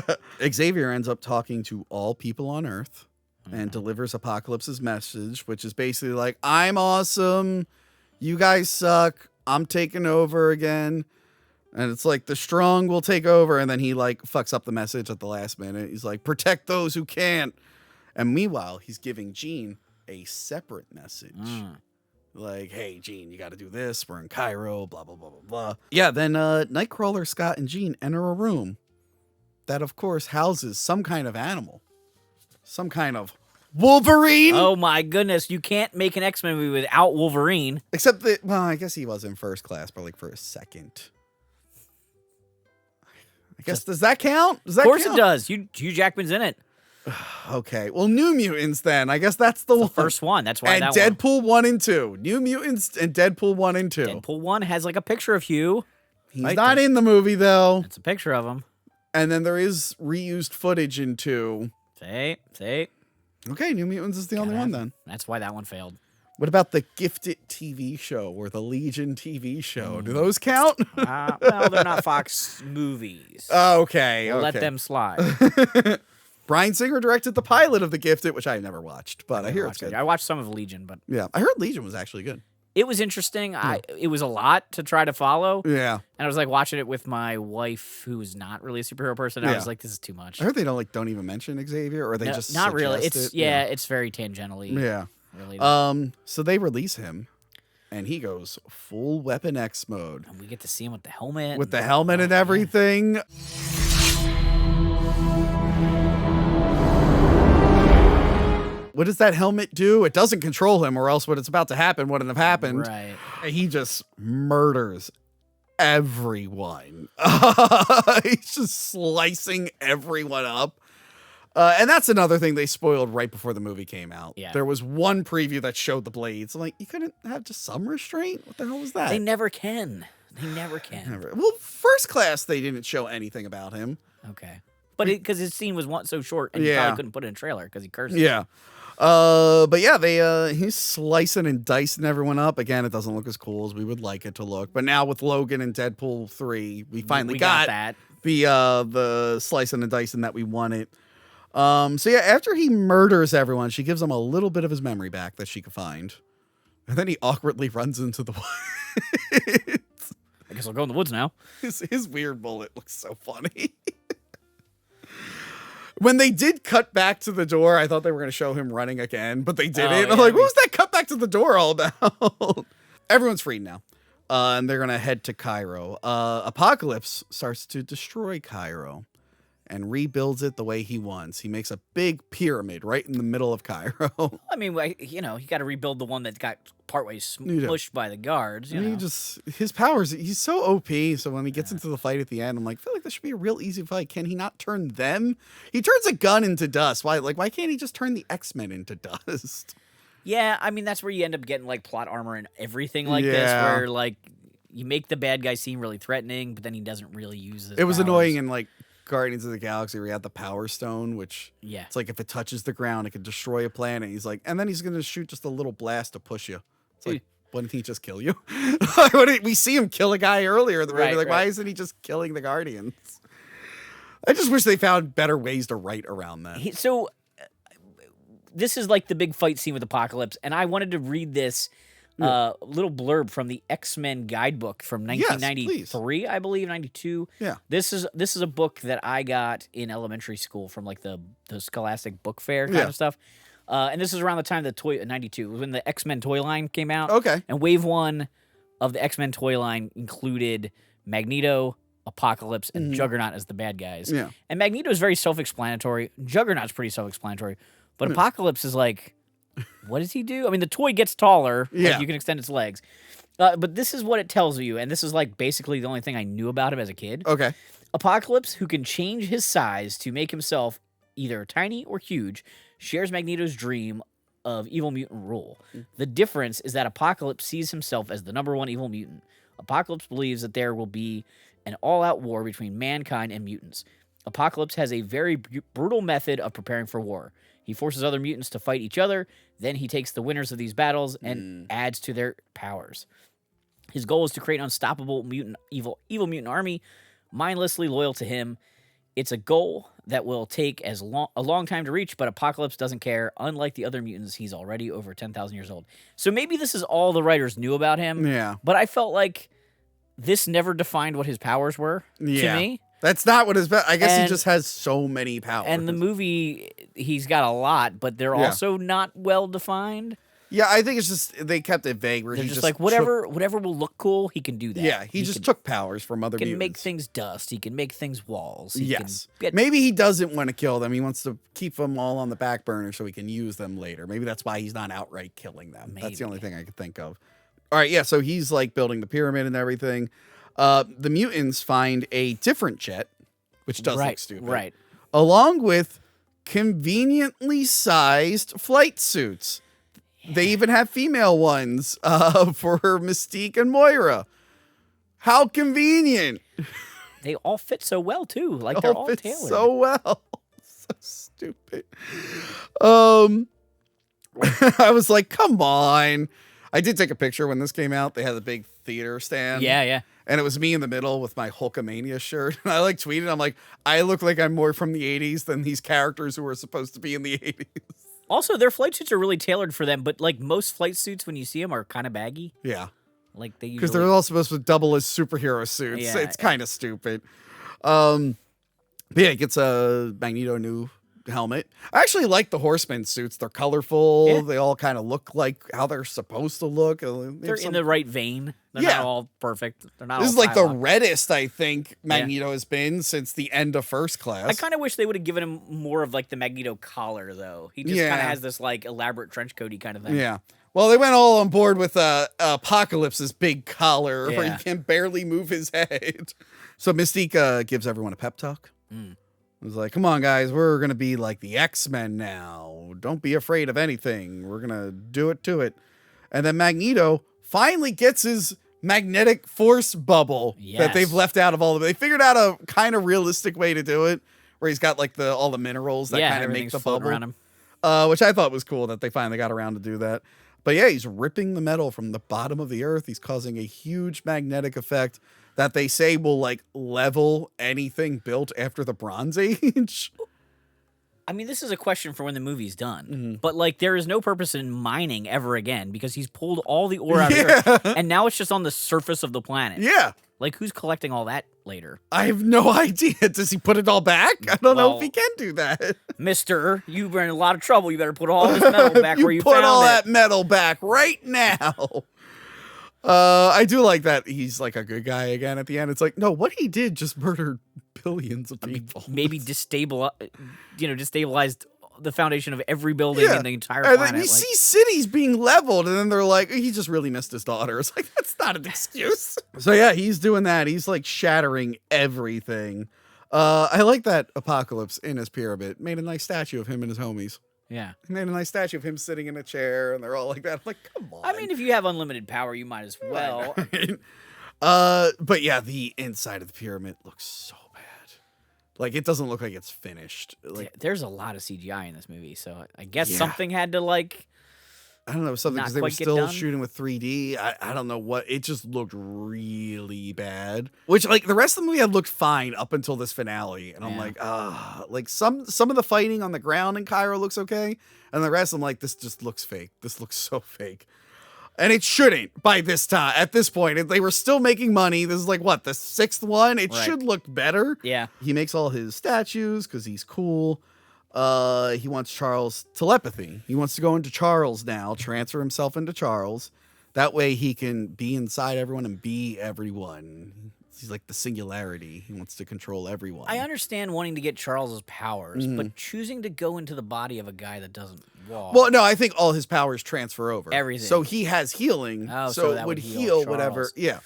Xavier ends up talking to all people on Earth and delivers Apocalypse's message, which is basically like, I'm awesome. You guys suck. I'm taking over again. And it's like the strong will take over. And then he like fucks up the message at the last minute. He's like, protect those who can't. And meanwhile, he's giving Jean a separate message. Like, hey, Jean, you got to do this. We're in Cairo, blah, blah, blah, blah, blah. Yeah, then Nightcrawler, Scott, and Jean enter a room that, of course, houses some kind of animal. Some kind of Wolverine. Oh, my goodness. You can't make an X-Men movie without Wolverine. Except that, well, I guess he was in first class, but like for a second. I guess, does that count? Does that count? Of course count? it does. Hugh Jackman's in it. Okay, well, New Mutants then. I guess that's the one. First one. That's why and that Deadpool 1 and 2. New Mutants and Deadpool 1 and 2. Deadpool 1 has like a picture of Hugh. He's not in the movie, though. It's a picture of him. And then there is reused footage in 2. See? Okay, New Mutants is the only one then. That's why that one failed. What about the Gifted TV show or the Legion TV show? Do those count? Well, they're not Fox movies. Okay. We'll let them slide. Bryan Singer directed the pilot of The Gifted, which I never watched, but I hear it's good. I watched some of Legion, but yeah, I heard Legion was actually good. It was interesting. It was a lot to try to follow. Yeah. And I was like watching it with my wife, who is not really a superhero person. I was like, this is too much. I heard they don't even mention Xavier, or they just not really. It's it. it's very tangentially. Yeah. Related. So they release him, and he goes full Weapon X mode. And we get to see him with the helmet. With the helmet and everything. Yeah. What does that helmet do? It doesn't control him, or else what it's about to happen wouldn't have happened. Right. He just murders everyone. He's just slicing everyone up. And that's another thing they spoiled right before the movie came out. Yeah. There was one preview that showed the blades. I'm like, you couldn't have just some restraint? What the hell was that? They never can. Never. Well, First Class, they didn't show anything about him. Okay. But because his scene was so short, and you probably couldn't put it in a trailer because he cursed. Yeah. But yeah, he's slicing and dicing everyone up. Again, it doesn't look as cool as we would like it to look. But now with Logan and Deadpool 3, we finally got that. The slicing and dicing that we wanted. So yeah, after he murders everyone, she gives him a little bit of his memory back that she could find. And then he awkwardly runs into the woods. I guess I'll go in the woods now. His weird bullet looks so funny. When they did cut back to the door, I thought they were going to show him running again, but they didn't. I'm like, what was that cut back to the door all about? Everyone's free now. And they're going to head to Cairo. Apocalypse starts to destroy Cairo and rebuilds it the way he wants. He makes a big pyramid right in the middle of Cairo. I mean, you got to rebuild the one that got partway pushed by the guards. You know? His powers, he's so OP. So when he gets into the fight at the end, I'm like, I feel like this should be a real easy fight. Can he not turn them? He turns a gun into dust. Why can't he just turn the X-Men into dust? Yeah, I mean, that's where you end up getting like plot armor and everything like this, where like you make the bad guy seem really threatening, but then he doesn't really use it. It was annoying in like Guardians of the Galaxy where he had the Power Stone, which it's like if it touches the ground, it could destroy a planet. He's like, and then he's gonna shoot just a little blast to push you. It's like, wouldn't he just kill you? We see him kill a guy earlier in the movie. Why isn't he just killing the Guardians? I just wish they found better ways to write around that. This is like the big fight scene with Apocalypse, and I wanted to read this little blurb from the X-Men guidebook from 1993, I believe, 92. Yeah. This is a book that I got in elementary school from like the Scholastic Book Fair kind of stuff. And this is around the time the 92, when the X-Men toy line came out. Okay. And wave 1 of the X-Men toy line included Magneto, Apocalypse, and Juggernaut as the bad guys. Yeah. And Magneto is very self-explanatory. Juggernaut's pretty self-explanatory. But Apocalypse is like, what does he do? I mean, the toy gets taller. Yeah. Like you can extend its legs. But this is what it tells you, and this is like basically the only thing I knew about him as a kid. Okay. Apocalypse, who can change his size to make himself either tiny or huge, shares Magneto's dream of evil mutant rule. The difference is that Apocalypse sees himself as the #1 evil mutant. Apocalypse believes that there will be an all-out war between mankind and mutants. Apocalypse has a very brutal method of preparing for war. He forces other mutants to fight each other. Then he takes the winners of these battles and adds to their powers. His goal is to create an unstoppable evil mutant army, mindlessly loyal to him. It's a goal that will take a long time to reach, but Apocalypse doesn't care. Unlike the other mutants, he's already over 10,000 years old. So maybe this is all the writers knew about him. Yeah. But I felt like this never defined what his powers were to me. That's not what his... I guess he just has so many powers. And the movie, he's got a lot, but they're also not well defined. Yeah, I think it's just they kept it vague. Where They're he just like, whatever will look cool, he can do that. Yeah, he just took powers from other mutants. He can make things dust. He can make things walls. He Yes. can Maybe he doesn't want to kill them. He wants to keep them all on the back burner so he can use them later. Maybe that's why he's not outright killing them. Maybe. That's the only thing I could think of. All right, yeah, so he's like building the pyramid and everything. The mutants find a different jet, which does look stupid. Right. Along with conveniently sized flight suits. They even have female ones for Mystique and Moira. How convenient. They all fit so well, too. Like, they're all tailored. So well. So stupid. I was like, come on. I did take a picture when this came out. They had a big theater stand. Yeah. And it was me in the middle with my Hulkamania shirt. And I like tweeted, I'm like, I look like I'm more from the 80s than these characters who were supposed to be in the 80s. Also, their flight suits are really tailored for them, but like most flight suits, when you see them, are kind of baggy. Yeah. Like they because they're all supposed to double as superhero suits. Yeah, it's kind of stupid. But yeah, he gets a Magneto new helmet. I actually like the Horseman suits. They're colorful. Yeah. They all kind of look like how they're supposed to look. They're in the right vein. They're not all perfect. They're not. This all is like the Psylocke. reddest I think Magneto has been since the end of First Class. I kind of wish they would have given him more of like the Magneto collar, though. He just kind of has this like elaborate trench coaty kind of thing. Yeah. Well, they went all on board with Apocalypse's big collar where he can barely move his head. So Mystique gives everyone a pep talk. It was like, come on, guys, we're going to be like the X-Men now. Don't be afraid of anything. We're going to do it to it. And then Magneto finally gets his magnetic force bubble that they've left out of all of it. They figured out a kind of realistic way to do it where he's got like all the minerals that kind of make the bubble. Around him. Which I thought was cool that they finally got around to do that. But yeah, he's ripping the metal from the bottom of the earth. He's causing a huge magnetic effect that they say will like level anything built after the Bronze Age. I mean, this is a question for when the movie's done. But like, there is no purpose in mining ever again because he's pulled all the ore out of the earth, and now it's just on the surface of the planet. Yeah. Like, who's collecting all that later? I have no idea. Does he put it all back? I don't know if he can do that. Mister, you were in a lot of trouble. You better put all this metal back where you found it. Put all that metal back right now. I do like that he's like a good guy again at the end. It's like, no, what he did just murdered billions of people. Maybe destabilized the foundation of every building in the entire planet. And then you see cities being leveled, and then they're like, he just really missed his daughter. It's like, that's not an excuse. So yeah, he's doing that. He's like shattering everything. I like that Apocalypse in his pyramid made a nice statue of him and his homies. Yeah. He made a nice statue of him sitting in a chair, and they're all like that. I'm like, come on. I mean, if you have unlimited power, you might as well. But yeah, the inside of the pyramid looks so bad. Like, it doesn't look like it's finished. Like, there's a lot of CGI in this movie, so I guess something had to like. I don't know, something because they were quite get still done. shooting with 3D. I don't know what. It just looked really bad. Which, like, the rest of the movie had looked fine up until this finale. And I'm like, like some of the fighting on the ground in Cairo looks okay. And the rest, I'm like, this just looks fake. This looks so fake. And it shouldn't by this time. At this point, they were still making money. This is like, what, the 6th one? It should look better. Yeah. He makes all his statues because he's cool. He wants Charles telepathy. He wants to go into Charles now, transfer himself into Charles. That way he can be inside everyone and be everyone. He's like the singularity. He wants to control everyone. I understand wanting to get Charles's powers, but choosing to go into the body of a guy that doesn't walk. Well, no, I think all his powers transfer over. Everything. So he has healing. Oh, so that it would would heal heal whatever. Charles. Yeah.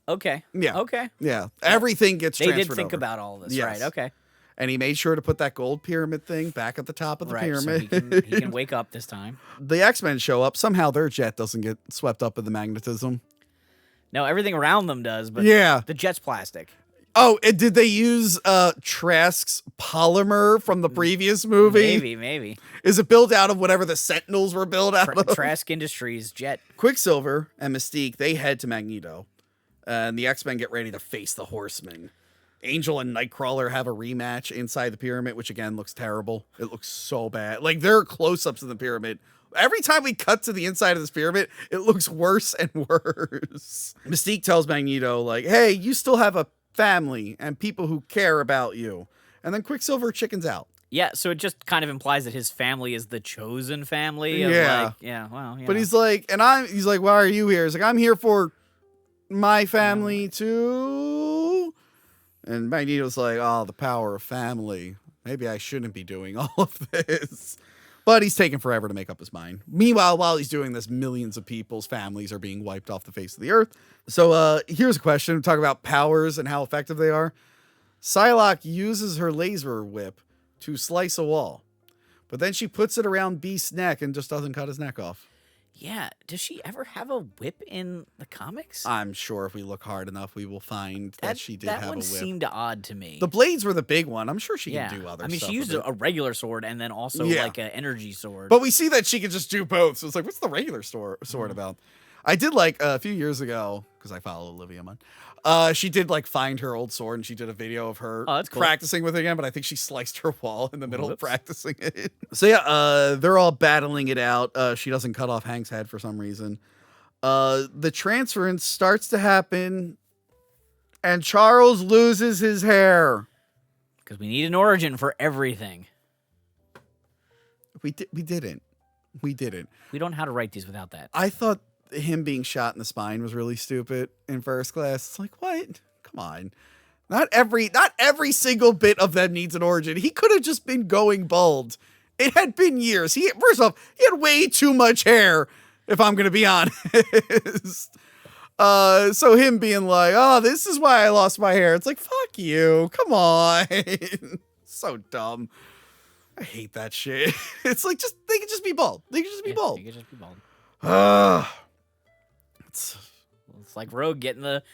Okay. Yeah. Okay. Yeah. Everything gets They transferred did think over. about all this, Yes. right? Okay. And he made sure to put that gold pyramid thing back at the top of the pyramid. So he can wake up this time. The X-Men show up. Somehow their jet doesn't get swept up in the magnetism. No, everything around them does, but Yeah. the jet's plastic. Oh, and did they use Trask's polymer from the previous movie? Maybe. Is it built out of whatever the Sentinels were built out of? Trask Industries jet. Quicksilver and Mystique, they head to Magneto. And the X-Men get ready to face the Horsemen. Angel and Nightcrawler have a rematch inside the pyramid, which again looks terrible. It looks so bad. Like, there are close-ups of the pyramid. Every time we cut to the inside of this pyramid, it looks worse and worse. Mystique tells Magneto, like, hey, you still have a family and people who care about you. And then Quicksilver chickens out. Yeah, so it just kind of implies that his family is the chosen family. But he's like, why are you here? He's like, I'm here for my family too. And Magneto's like, oh, the power of family. Maybe I shouldn't be doing all of this. But he's taking forever to make up his mind. Meanwhile, while he's doing this, millions of people's families are being wiped off the face of the earth. So here's a question. Talk about powers and how effective they are. Psylocke uses her laser whip to slice a wall. But then she puts it around Beast's neck and just doesn't cut his neck off. Yeah. Does she ever have a whip in the comics? I'm sure if we look hard enough, we will find that she did have a whip. That one seemed odd to me. The blades were the big one. I'm sure she can do other stuff. I mean, she used a regular sword and then also like an energy sword. But we see that she can just do both. So it's like, what's the regular sword about? I did like a few years ago, because I follow Olivia Munn. She did like find her old sword and she did a video of her practicing with it again, but I think she sliced her wall in the middle of practicing it. So yeah, they're all battling it out. She doesn't cut off Hank's head for some reason. The transference starts to happen and Charles loses his hair. Because we need an origin for everything. We didn't. We don't know how to write these without that. I thought him being shot in the spine was really stupid in first class. It's like, what? Come on. Not every single bit of them needs an origin. He could have just been going bald. It had been years. First off, he had way too much hair, if I'm going to be honest. So him being like, oh, this is why I lost my hair. It's like, fuck you. Come on. So dumb. I hate that shit. It's like, they could just be bald. They could just be bald. They could just be bald. It's like Rogue getting the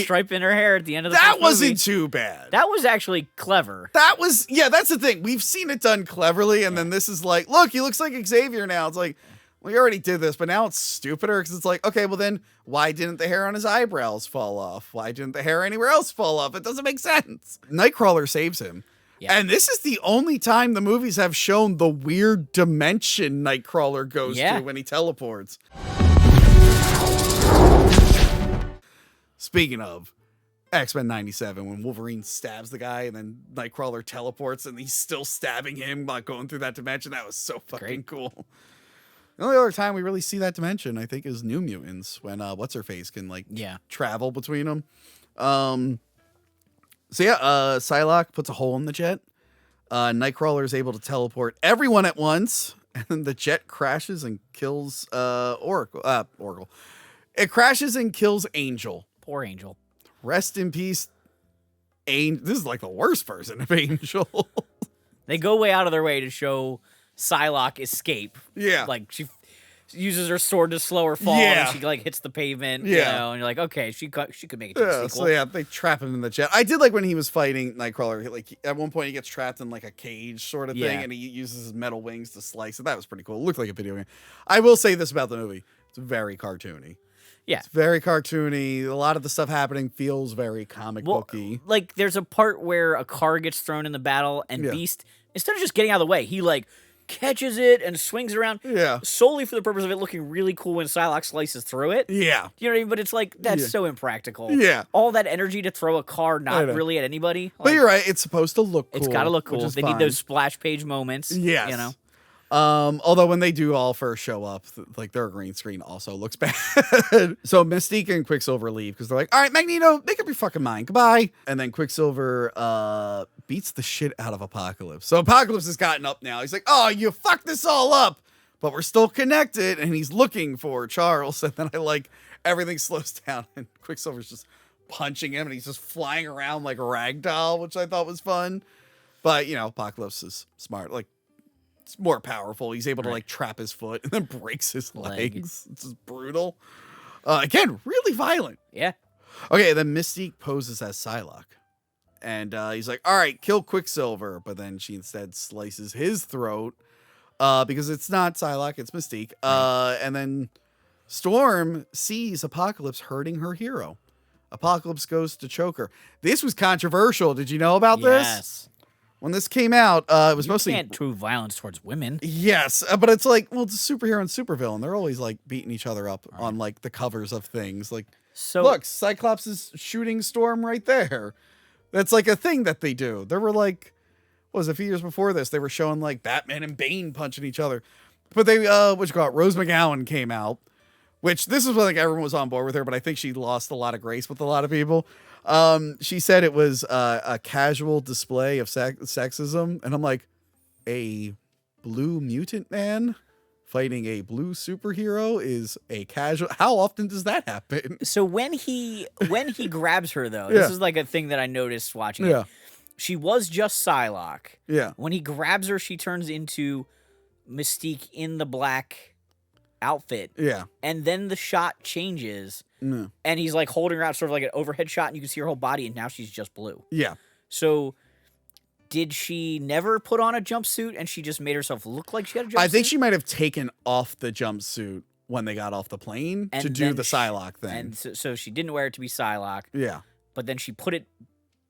stripe in her hair at the end of the That first wasn't movie. too bad. That was actually clever. That's the thing. We've seen it done cleverly, and then this is like, look, he looks like Xavier now. It's like, we already did this, but now it's stupider because it's like, okay, well then, why didn't the hair on his eyebrows fall off? Why didn't the hair anywhere else fall off? It doesn't make sense. Nightcrawler saves him. Yeah. And this is the only time the movies have shown the weird dimension Nightcrawler goes to when he teleports. Speaking of X-Men 97, when Wolverine stabs the guy and then Nightcrawler teleports and he's still stabbing him by going through that dimension, that was so fucking cool. The only other time we really see that dimension, I think, is New Mutants, when What's-Her-Face can travel between them. Psylocke puts a hole in the jet. Nightcrawler is able to teleport everyone at once, and then the jet crashes and kills Oracle. It crashes and kills Angel. Poor Angel. Rest in peace, Angel. This is like the worst version of Angel. They go way out of their way to show Psylocke escape. Yeah. Like, she uses her sword to slow her fall, and she like hits the pavement, you know, and you're like, okay, she could make it to the sequel. So they trap him in the jet. I did like when he was fighting Nightcrawler, like at one point he gets trapped in like a cage sort of thing, and he uses his metal wings to slice it. That was pretty cool. It looked like a video game. I will say this about the movie. It's very cartoony. Yeah. It's very cartoony. A lot of the stuff happening feels very comic booky. Like there's a part where a car gets thrown in the battle, and Beast, instead of just getting out of the way, he like catches it and swings around solely for the purpose of it looking really cool when Psylocke slices through it. Yeah. You know what I mean? But it's like, that's so impractical. Yeah. All that energy to throw a car not really at anybody. But you're right. It's supposed to look cool. It's got to look cool. They need those splash page moments. Yes. You know? Although when they do all first show up, like their green screen also looks bad. So Mystique and Quicksilver leave because they're like, all right, Magneto, make up your fucking mind. Goodbye. And then Quicksilver beats the shit out of Apocalypse. So Apocalypse has gotten up now. He's like, oh, you fucked this all up, but we're still connected. And he's looking for Charles. And then everything slows down and Quicksilver's just punching him and he's just flying around like a ragdoll, which I thought was fun. But, Apocalypse is smart. Like, it's more powerful. He's able to trap his foot and then breaks his legs. It's just brutal. Again, really violent. Yeah. Okay, then Mystique poses as Psylocke. And he's like, all right, kill Quicksilver. But then she instead slices his throat because it's not Psylocke, it's Mystique. And then Storm sees Apocalypse hurting her hero. Apocalypse goes to choke her. This was controversial. Did you know about this? Yes. When this came out, it was mostly... You can't prove violence towards women. Yes, but it's like, well, it's a superhero and supervillain. They're always like beating each other up on like the covers of things. Like, So look, Cyclops is shooting Storm right there. That's like a thing that they do. There were like, what was it, a few years before this, they were showing like Batman and Bane punching each other. But they, Rose McGowan came out, which this is when like everyone was on board with her, but I think she lost a lot of grace with a lot of people. She said it was a casual display of sexism. And I'm like, a blue mutant man fighting a blue superhero is a casual. How often does that happen? So when he grabs her though, this is like a thing that I noticed watching it. She was just Psylocke. Yeah. When he grabs her, she turns into Mystique in the black outfit. Yeah. And then the shot changes. And he's like holding her out sort of like an overhead shot and you can see her whole body and now she's just blue. Yeah. So did she never put on a jumpsuit and she just made herself look like she had a jumpsuit? I think she might have taken off the jumpsuit when they got off the plane to do the Psylocke thing. And so she didn't wear it to be Psylocke. Yeah. But then she put it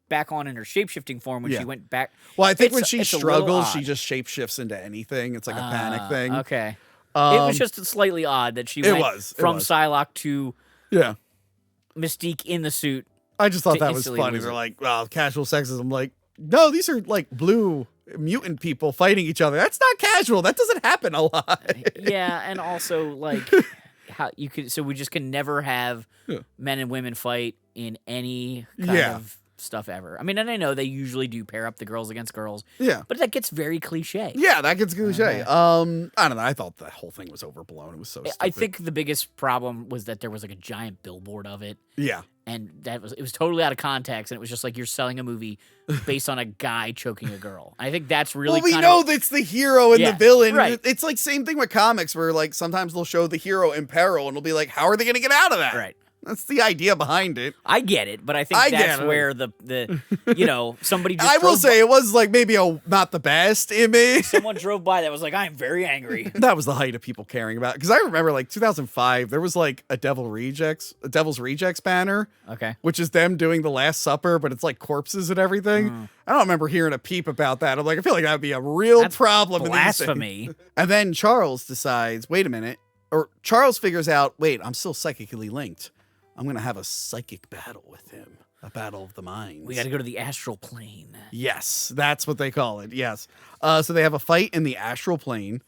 back on in her shape-shifting form when she went back. Well, I think when she struggles, she just shapeshifts into anything. It's like a panic thing. Okay. It was just slightly odd that she went from Psylocke to Mystique in the suit. I just thought that was funny. They're like, well, casual sexism. I'm like, no, these are like blue mutant people fighting each other. That's not casual. That doesn't happen a lot. Yeah, and also like how you could. So we just can never have men and women fight in any kind of stuff ever. I mean, and I know they usually do pair up the girls against girls. Yeah, but that gets very cliche. Yeah, that gets cliche. I don't know. I thought the whole thing was overblown. It was so stupid. I think the biggest problem was that there was like a giant billboard of it. Yeah. And it was totally out of context, and it was just like you're selling a movie based on a guy choking a girl. I think that's really well, we know that's the hero and the villain. Right. It's like same thing with comics where like sometimes they'll show the hero in peril and it'll be like, how are they going to get out of that? Right. That's the idea behind it. I get it, but I think that's where the somebody just I will say it was like maybe not the best image. Someone drove by that was like, I'm very angry. That was the height of people caring about. Because I remember like 2005, there was like a Devil's Rejects banner. Okay. Which is them doing the Last Supper, but it's like corpses and everything. I don't remember hearing a peep about that. I'm like, I feel like that would be a real problem. Blasphemy. And then Charles decides, wait a minute. Or Charles figures out, wait, I'm still psychically linked. I'm going to have a psychic battle with him. A battle of the minds. We got to go to the astral plane. Yes, that's what they call it. Yes. So they have a fight in the astral plane.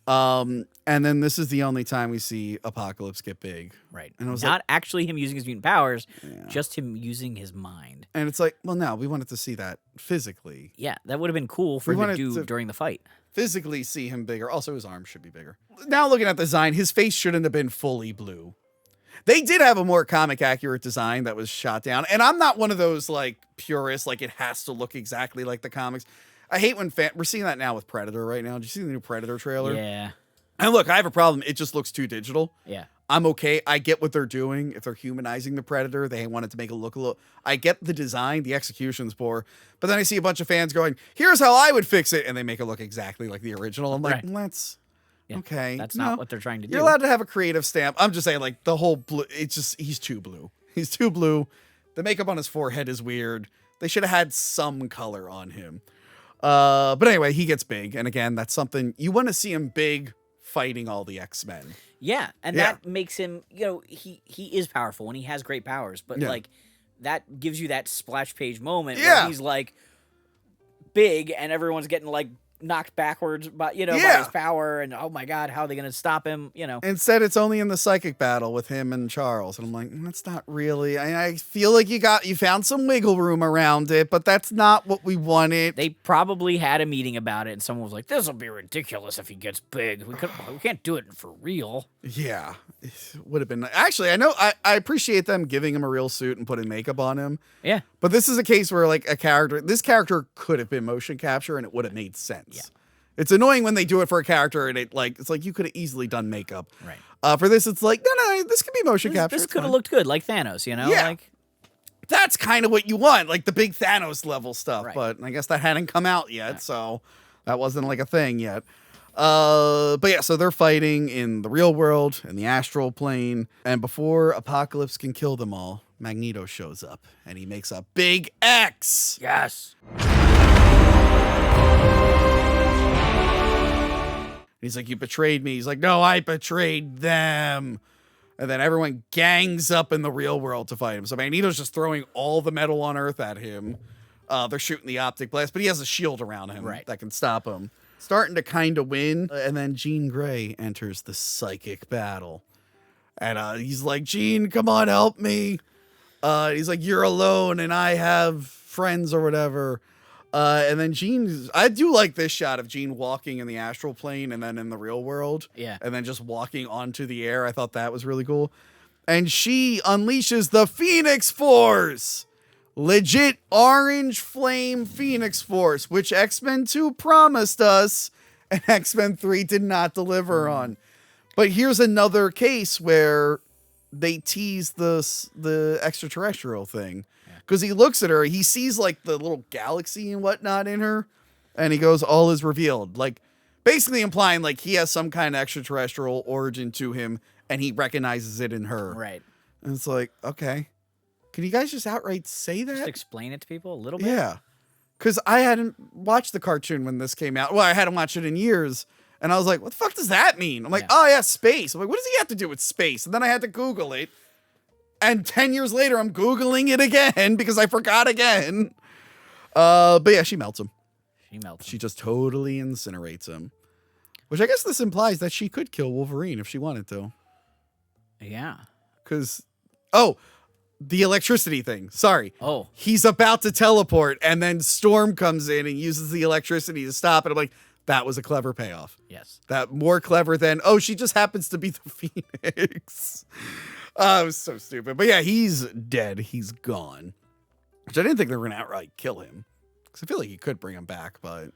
And then this is the only time we see Apocalypse get big. Right. And it was not actually him using his mutant powers, just him using his mind. And it's like, well, no, we wanted to see that physically. Yeah, that would have been cool for him to do during the fight. Physically see him bigger. Also, his arms should be bigger. Now looking at the design, his face shouldn't have been fully blue. They did have a more comic accurate design that was shot down. And I'm not one of those like purists, like it has to look exactly like the comics. I hate when we're seeing that now with Predator right now. Did you see the new Predator trailer? Yeah. And look, I have a problem. It just looks too digital. Yeah. I'm okay. I get what they're doing. If they're humanizing the Predator, they wanted to make it look a little. I get the design, the execution's poor. But then I see a bunch of fans going, here's how I would fix it. And they make it look exactly like the original. I'm like, let's. Yeah, okay. That's not what they're trying to do. You're allowed to have a creative stamp. I'm just saying, like, the whole blue, it's just, he's too blue. He's too blue. The makeup on his forehead is weird. They should have had some color on him. But anyway, he gets big. And again, that's something you want to see him big fighting all the X-Men. Yeah. And that makes him, he is powerful and he has great powers. But like, that gives you that splash page moment where he's like big and everyone's getting like knocked backwards by his power and oh my god, how are they going to stop him, Instead it's only in the psychic battle with him and Charles and I'm like, that's not really. I feel like you found some wiggle room around it, but that's not what we wanted. They probably had a meeting about it and someone was like, this will be ridiculous if he gets big. We can't do it for real. Yeah, it would have been. Actually, I know I appreciate them giving him a real suit and putting makeup on him. Yeah, but this is a case where like this character could have been motion capture and it would have made sense. Yeah. It's annoying when they do it for a character and it's like you could have easily done makeup. Right. For this, it's like, no, this could be motion capture. This could have looked good, like Thanos, Yeah. Like, that's kind of what you want, like the big Thanos level stuff. Right. But I guess that hadn't come out yet, so that wasn't like a thing yet. But yeah, so they're fighting in the real world, in the astral plane, and before Apocalypse can kill them all, Magneto shows up, and he makes a big X. Yes. He's like, you betrayed me. He's like, no, I betrayed them. And then everyone gangs up in the real world to fight him. So Magneto's just throwing all the metal on Earth at him. They're shooting the optic blast, but he has a shield around him that can stop him. Starting to kind of win. And then Jean Grey enters the psychic battle. And he's like, Jean, come on, help me. He's like, you're alone and I have friends or whatever. And then Jean, I do like this shot of Jean walking in the astral plane and then in the real world. Yeah. And then just walking onto the air. I thought that was really cool. And she unleashes the Phoenix Force. Legit orange flame Phoenix Force, which X-Men 2 promised us and X-Men 3 did not deliver on. But here's another case where they tease the extraterrestrial thing. Because he looks at her, he sees like the little galaxy and whatnot in her, and he goes, all is revealed. Like, basically implying like he has some kind of extraterrestrial origin to him, and he recognizes it in her. Right. And it's like, okay. Can you guys just outright say that? Just explain it to people a little bit. Yeah. Because I hadn't watched the cartoon when this came out. Well, I hadn't watched it in years. And I was like, what the fuck does that mean? I'm like, oh yeah, space. I'm like, what does he have to do with space? And then I had to Google it. And 10 years later, I'm Googling it again because I forgot again. But yeah, she melts him. She just totally incinerates him. Which I guess this implies that she could kill Wolverine if she wanted to. Yeah. Because, the electricity thing. Sorry. Oh. He's about to teleport, and then Storm comes in and uses the electricity to stop it. I'm like, that was a clever payoff. Yes. That more clever than, she just happens to be the Phoenix. It was so stupid. But yeah, he's dead. He's gone. Which I didn't think they were going to outright kill him. Because I feel like you could bring him back, but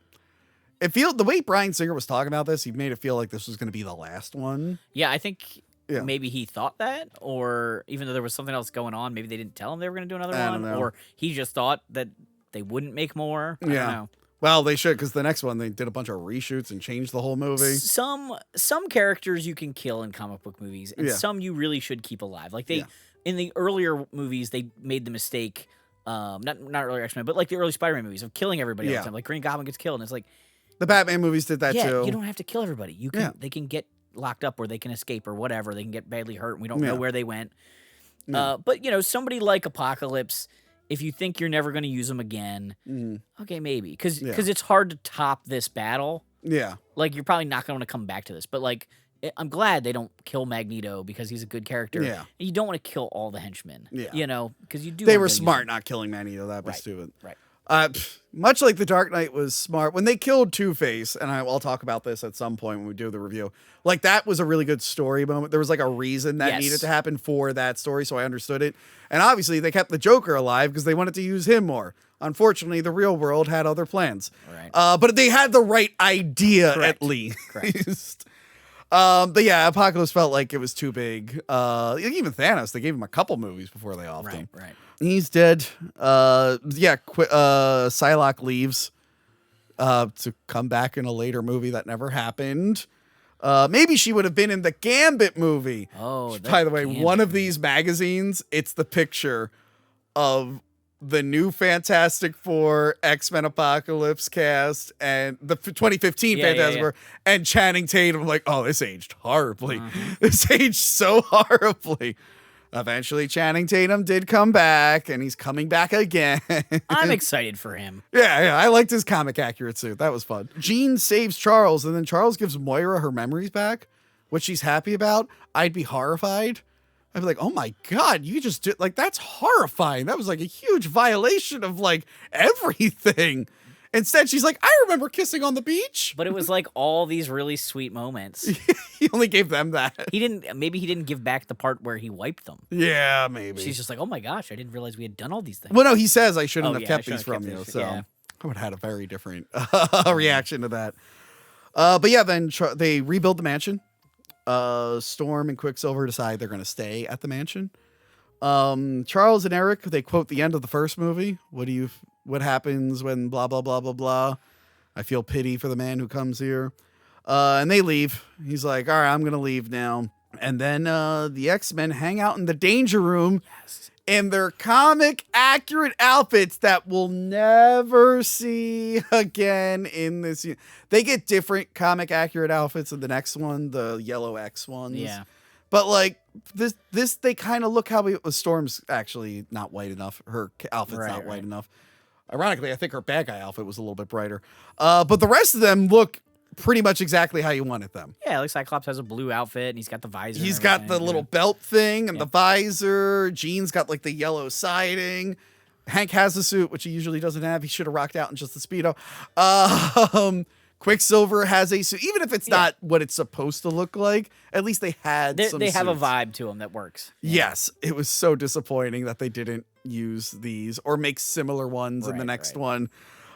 the way Bryan Singer was talking about this, he made it feel like this was going to be the last one. Yeah, I think maybe he thought that, or even though there was something else going on, maybe they didn't tell him they were going to do another one, or he just thought that they wouldn't make more. I don't know. Well, they should, because the next one, they did a bunch of reshoots and changed the whole movie. Some characters you can kill in comic book movies, and some you really should keep alive. Like in the earlier movies, they made the mistake, not earlier X-Men, but like the early Spider-Man movies of killing everybody all the time. Like Green Goblin gets killed, and it's like the Batman movies did that too. You don't have to kill everybody. You can they can get locked up, or they can escape, or whatever. They can get badly hurt, and we don't know where they went. But somebody like Apocalypse, if you think you're never going to use them again, okay, maybe. Because it's hard to top this battle. Yeah. Like, you're probably not going to come back to this. But, like, I'm glad they don't kill Magneto because he's a good character. Yeah. And you don't want to kill all the henchmen. Yeah. Because you do. They were smart not killing Magneto. That was stupid. Right. Much like The Dark Knight was smart. When they killed Two-Face, and I'll talk about this at some point when we do the review, like, that was a really good story moment. There was, like, a reason that needed to happen for that story, so I understood it. And obviously, they kept the Joker alive because they wanted to use him more. Unfortunately, the real world had other plans. Right. But they had the right idea, at least. Correct. But yeah, Apocalypse felt like it was too big. Even Thanos, they gave him a couple movies before they offed him. Right. He's dead. Psylocke leaves to come back in a later movie that never happened. Maybe she would have been in the Gambit movie. Oh, by the way, one of these magazines, it's the picture of the new Fantastic Four, X-Men Apocalypse cast, and the 2015 Fantastic Four, and Channing Tatum. I'm like, oh, this aged horribly. This aged so horribly. Eventually, Channing Tatum did come back, and he's coming back again. I'm excited for him. Yeah, I liked his comic accurate suit. That was fun. Jean saves Charles, and then Charles gives Moira her memories back, which she's happy about. I'd be horrified. I'd be like, oh my God, you just did, like, that's horrifying. That was like a huge violation of, like, everything. Instead, she's like, I remember kissing on the beach. But it was like all these really sweet moments. He only gave them that. Maybe he didn't give back the part where he wiped them. Yeah, maybe. She's just like, oh my gosh, I didn't realize we had done all these things. Well, no, he says I shouldn't have kept these from you. So I would have had a very different reaction to that. But yeah, then they rebuild the mansion. Storm and Quicksilver decide they're going to stay at the mansion. Charles and Eric, they quote the end of the first movie. What happens when blah, blah, blah, blah, blah. I feel pity for the man who comes here. And they leave. He's like, all right, I'm going to leave now. And then the X-Men hang out in the Danger Room in their comic accurate outfits that we'll never see again in this. They get different comic accurate outfits in the next one, the yellow X ones. Yeah. But like this they kind of look how Storm's actually not white enough. Her outfit's not white enough. Ironically, I think her bad guy outfit was a little bit brighter. But the rest of them look pretty much exactly how you wanted them. Yeah, like Cyclops has a blue outfit and he's got the visor. He's got the little belt thing and the visor. Jean's got like the yellow siding. Hank has a suit, which he usually doesn't have. He should have rocked out in just the Speedo. Quicksilver has a suit. Even if it's not what it's supposed to look like, at least they had some They have a suits. vibe to them that works. Yes, it was so disappointing that they didn't use these or make similar ones in the next one.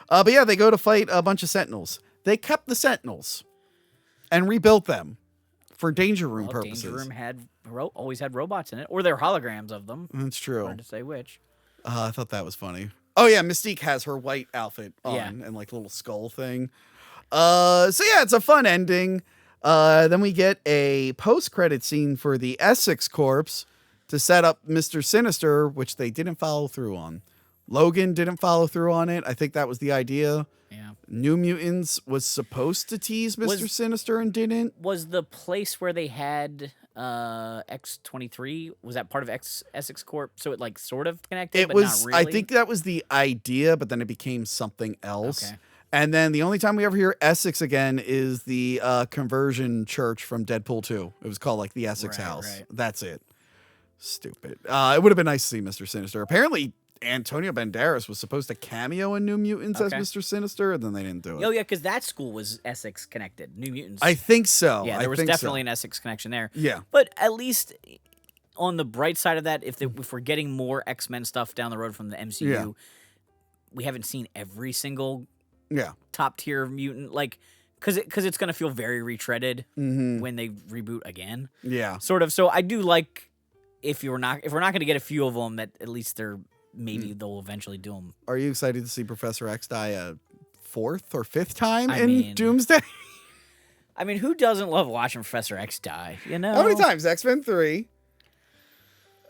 But yeah, they go to fight a bunch of Sentinels. They kept the Sentinels and rebuilt them for Danger Room purposes. Danger Room had always had robots in it, or they're holograms of them. That's true. Hard to say which. I thought that was funny. Oh yeah, Mystique has her white outfit on and like little skull thing. So yeah, it's a fun ending. Then we get a post-credit scene for the Essex Corps to set up Mr. Sinister, which they didn't follow through on. Logan didn't follow through on it. I think that was the idea. Yeah. New Mutants was supposed to tease Mr. Sinister and didn't. Was the place where they had X-23, was that part of Essex Corp? So it like sort of connected, It but was, not really? I think that was the idea, but then it became something else. Okay. And then the only time we ever hear Essex again is the conversion church from Deadpool 2. It was called like the Essex House. Right. That's it. Stupid. It would have been nice to see Mr. Sinister. Apparently, Antonio Banderas was supposed to cameo in New Mutants as Mr. Sinister, and then they didn't do it. Oh, yeah, because that school was Essex connected. New Mutants. I think so. Yeah, there was definitely an Essex connection there. Yeah. But at least on the bright side of that, if we're getting more X-Men stuff down the road from the MCU, we haven't seen every single top tier mutant, like, because it's going to feel very retreaded when they reboot again. Yeah. Sort of. So I do like if we're not going to get a few of them, that at least maybe they'll eventually do them. Are you excited to see Professor X die a fourth or fifth time in Doomsday? I mean, who doesn't love watching Professor X die? You know, how many times? X-Men 3.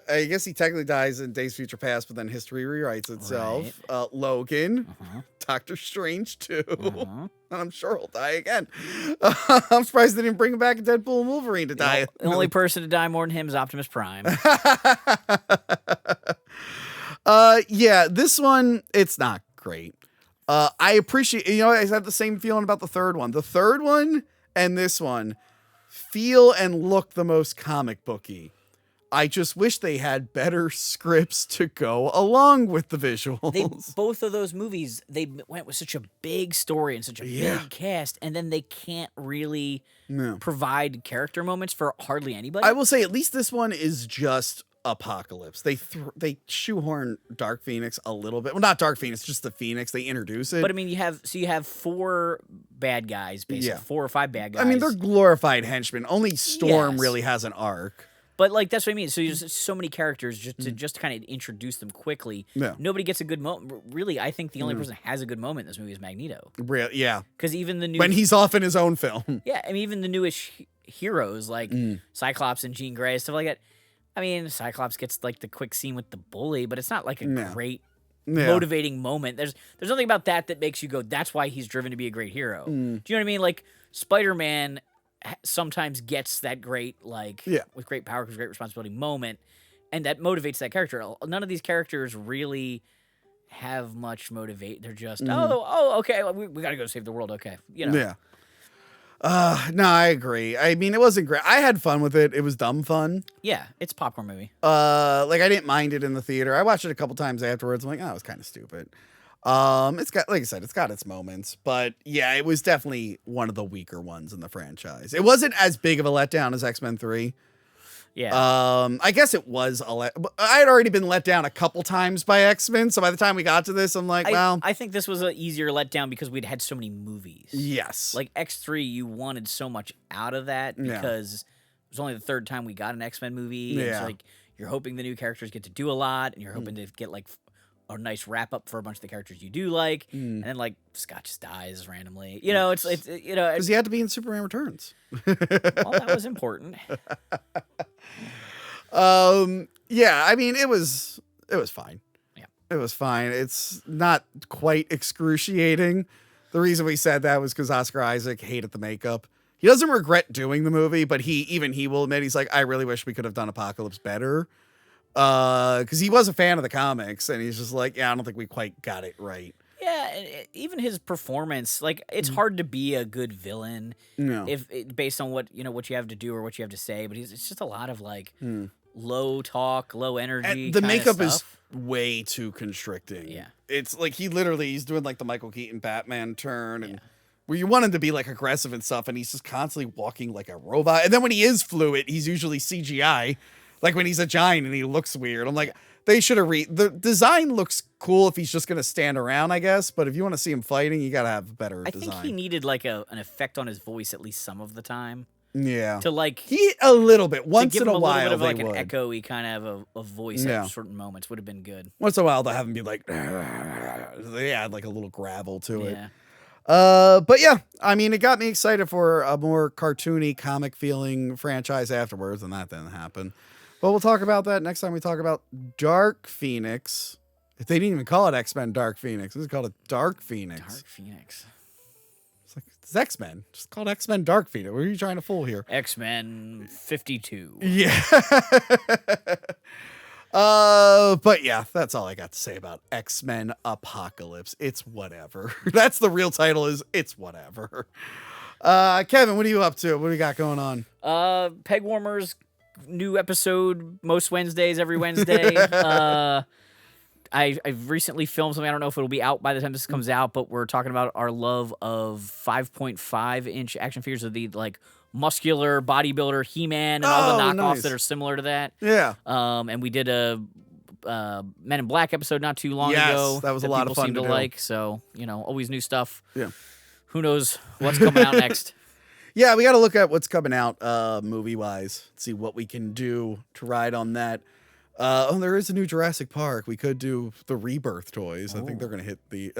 I guess he technically dies in Days of Future Past, but then history rewrites itself. Right. Logan, Doctor Strange 2, and I'm sure he'll die again. I'm surprised they didn't bring him back in Deadpool and Wolverine to die. The only person to die more than him is Optimus Prime. Yeah, this one, it's not great. I appreciate, I had the same feeling about the third one. The third one and this one feel and look the most comic booky. I just wish they had better scripts to go along with the visuals. Both of those movies, they went with such a big story and such a big cast, and then they can't really provide character moments for hardly anybody. I will say, at least this one is just Apocalypse. They shoehorn Dark Phoenix a little bit. Well, not Dark Phoenix, just the Phoenix. They introduce it. But I mean, you have 4 bad guys, basically 4 or 5 bad guys. I mean, they're glorified henchmen. Only Storm really has an arc. But like that's what I mean. So there's so many characters just to kind of introduce them quickly. Yeah. Nobody gets a good moment. Really, I think the only person that has a good moment in this movie is Magneto. Yeah. Because even the new when he's off in his own film. Yeah, I mean even the newest heroes like Cyclops and Jean Grey, stuff like that. I mean, Cyclops gets like the quick scene with the bully, but it's not like a great motivating moment. There's nothing about that makes you go, that's why he's driven to be a great hero. Do you know what I mean? Like Spider-Man sometimes gets that great, like, with great power comes great responsibility moment, and that motivates that character. None of these characters really have much motivate. They're just, okay, we gotta go save the world, okay. Yeah. No, I agree. I mean, it wasn't great. I had fun with it. It was dumb fun. Yeah, it's a popcorn movie. Like, I didn't mind it in the theater. I watched it a couple times afterwards. I'm like, oh, it was kind of stupid. It's got, like I said, it's got its moments, but yeah, it was definitely one of the weaker ones in the franchise. It wasn't as big of a letdown as X-Men 3. Yeah. I guess it was I had already been let down a couple times by X-Men, so by the time we got to this, I'm like, I think this was an easier letdown because we'd had so many movies. Yes. Like X3, you wanted so much out of that because it was only the third time we got an X-Men movie. Yeah. And so, like, you're hoping the new characters get to do a lot, and you're hoping to get like a nice wrap up for a bunch of the characters you do like, and then like Scott just dies randomly. You know, it's you know, because he had to be in Superman Returns. Well, that was important. Yeah, I mean, it was fine. Yeah, it was fine. It's not quite excruciating. The reason we said that was because Oscar Isaac hated the makeup. He doesn't regret doing the movie, but he will admit, he's like, I really wish we could have done Apocalypse better. Because he was a fan of the comics, and he's just like, yeah, I don't think we quite got it right. Yeah, and even his performance, like, it's hard to be a good villain based on what you have to do or what you have to say. But it's just a lot of like low talk, low energy. And the makeup is way too constricting. Yeah, it's like he's doing like the Michael Keaton Batman turn, and where you want him to be like aggressive and stuff, and he's just constantly walking like a robot. And then when he is fluid, he's usually CGI. Like when he's a giant and he looks weird. I'm like, they should have the design looks cool if he's just going to stand around, I guess. But if you want to see him fighting, you got to have a better design. I think he needed like an effect on his voice at least some of the time. Yeah. To like... a little bit. Once in a while, a little bit of like an echoey kind of a voice at certain moments would have been good. Once in a while, they'll have him be like... They add like a little gravel to it. But yeah, I mean, it got me excited for a more cartoony, comic-feeling franchise afterwards, and that didn't happen. But we'll talk about that next time we talk about Dark Phoenix. If they didn't even call it X-Men Dark Phoenix. This is called a Dark Phoenix. Dark Phoenix. It's like, it's X-Men. Just called X-Men Dark Phoenix. What are you trying to fool here? X-Men 52. Yeah. But yeah, that's all I got to say about X-Men Apocalypse. It's whatever. That's the real title, is It's Whatever. Kevin, what are you up to? What do you got going on? Peg Warmers, new episode most Wednesdays, every Wednesday. I've recently filmed something. I don't know if it'll be out by the time this comes out, but we're talking about our love of 5.5-inch action figures of the like muscular bodybuilder He-Man and all the knockoffs that are similar to that. Yeah. And we did a Men in Black episode not too long ago. That was a lot of fun to do. Like, so, always new stuff. Yeah. Who knows what's coming out next? Yeah, we got to look at what's coming out movie-wise, see what we can do to ride on that. There is a new Jurassic Park. We could do the Rebirth toys. I think they're going to hit the,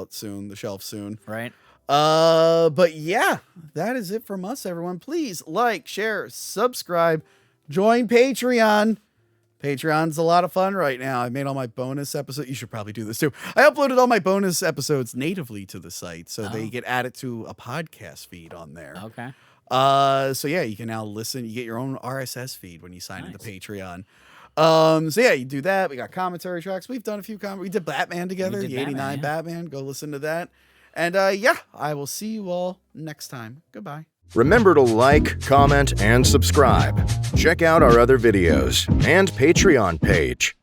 soon, the shelf soon. Right. But yeah, that is it from us, everyone. Please like, share, subscribe, join Patreon. Patreon's a lot of fun right now. I made all my bonus episodes. You should probably do this too. I uploaded all my bonus episodes natively to the site, so they get added to a podcast feed on there. Okay. So yeah, you can now listen. You get your own RSS feed when you sign into Patreon. So yeah, you do that. We got commentary tracks. We've done a few we did Batman together, the 89 Batman. Go listen to that. And yeah, I will see you all next time. Goodbye. Remember to like, comment, and subscribe. Check out our other videos and Patreon page.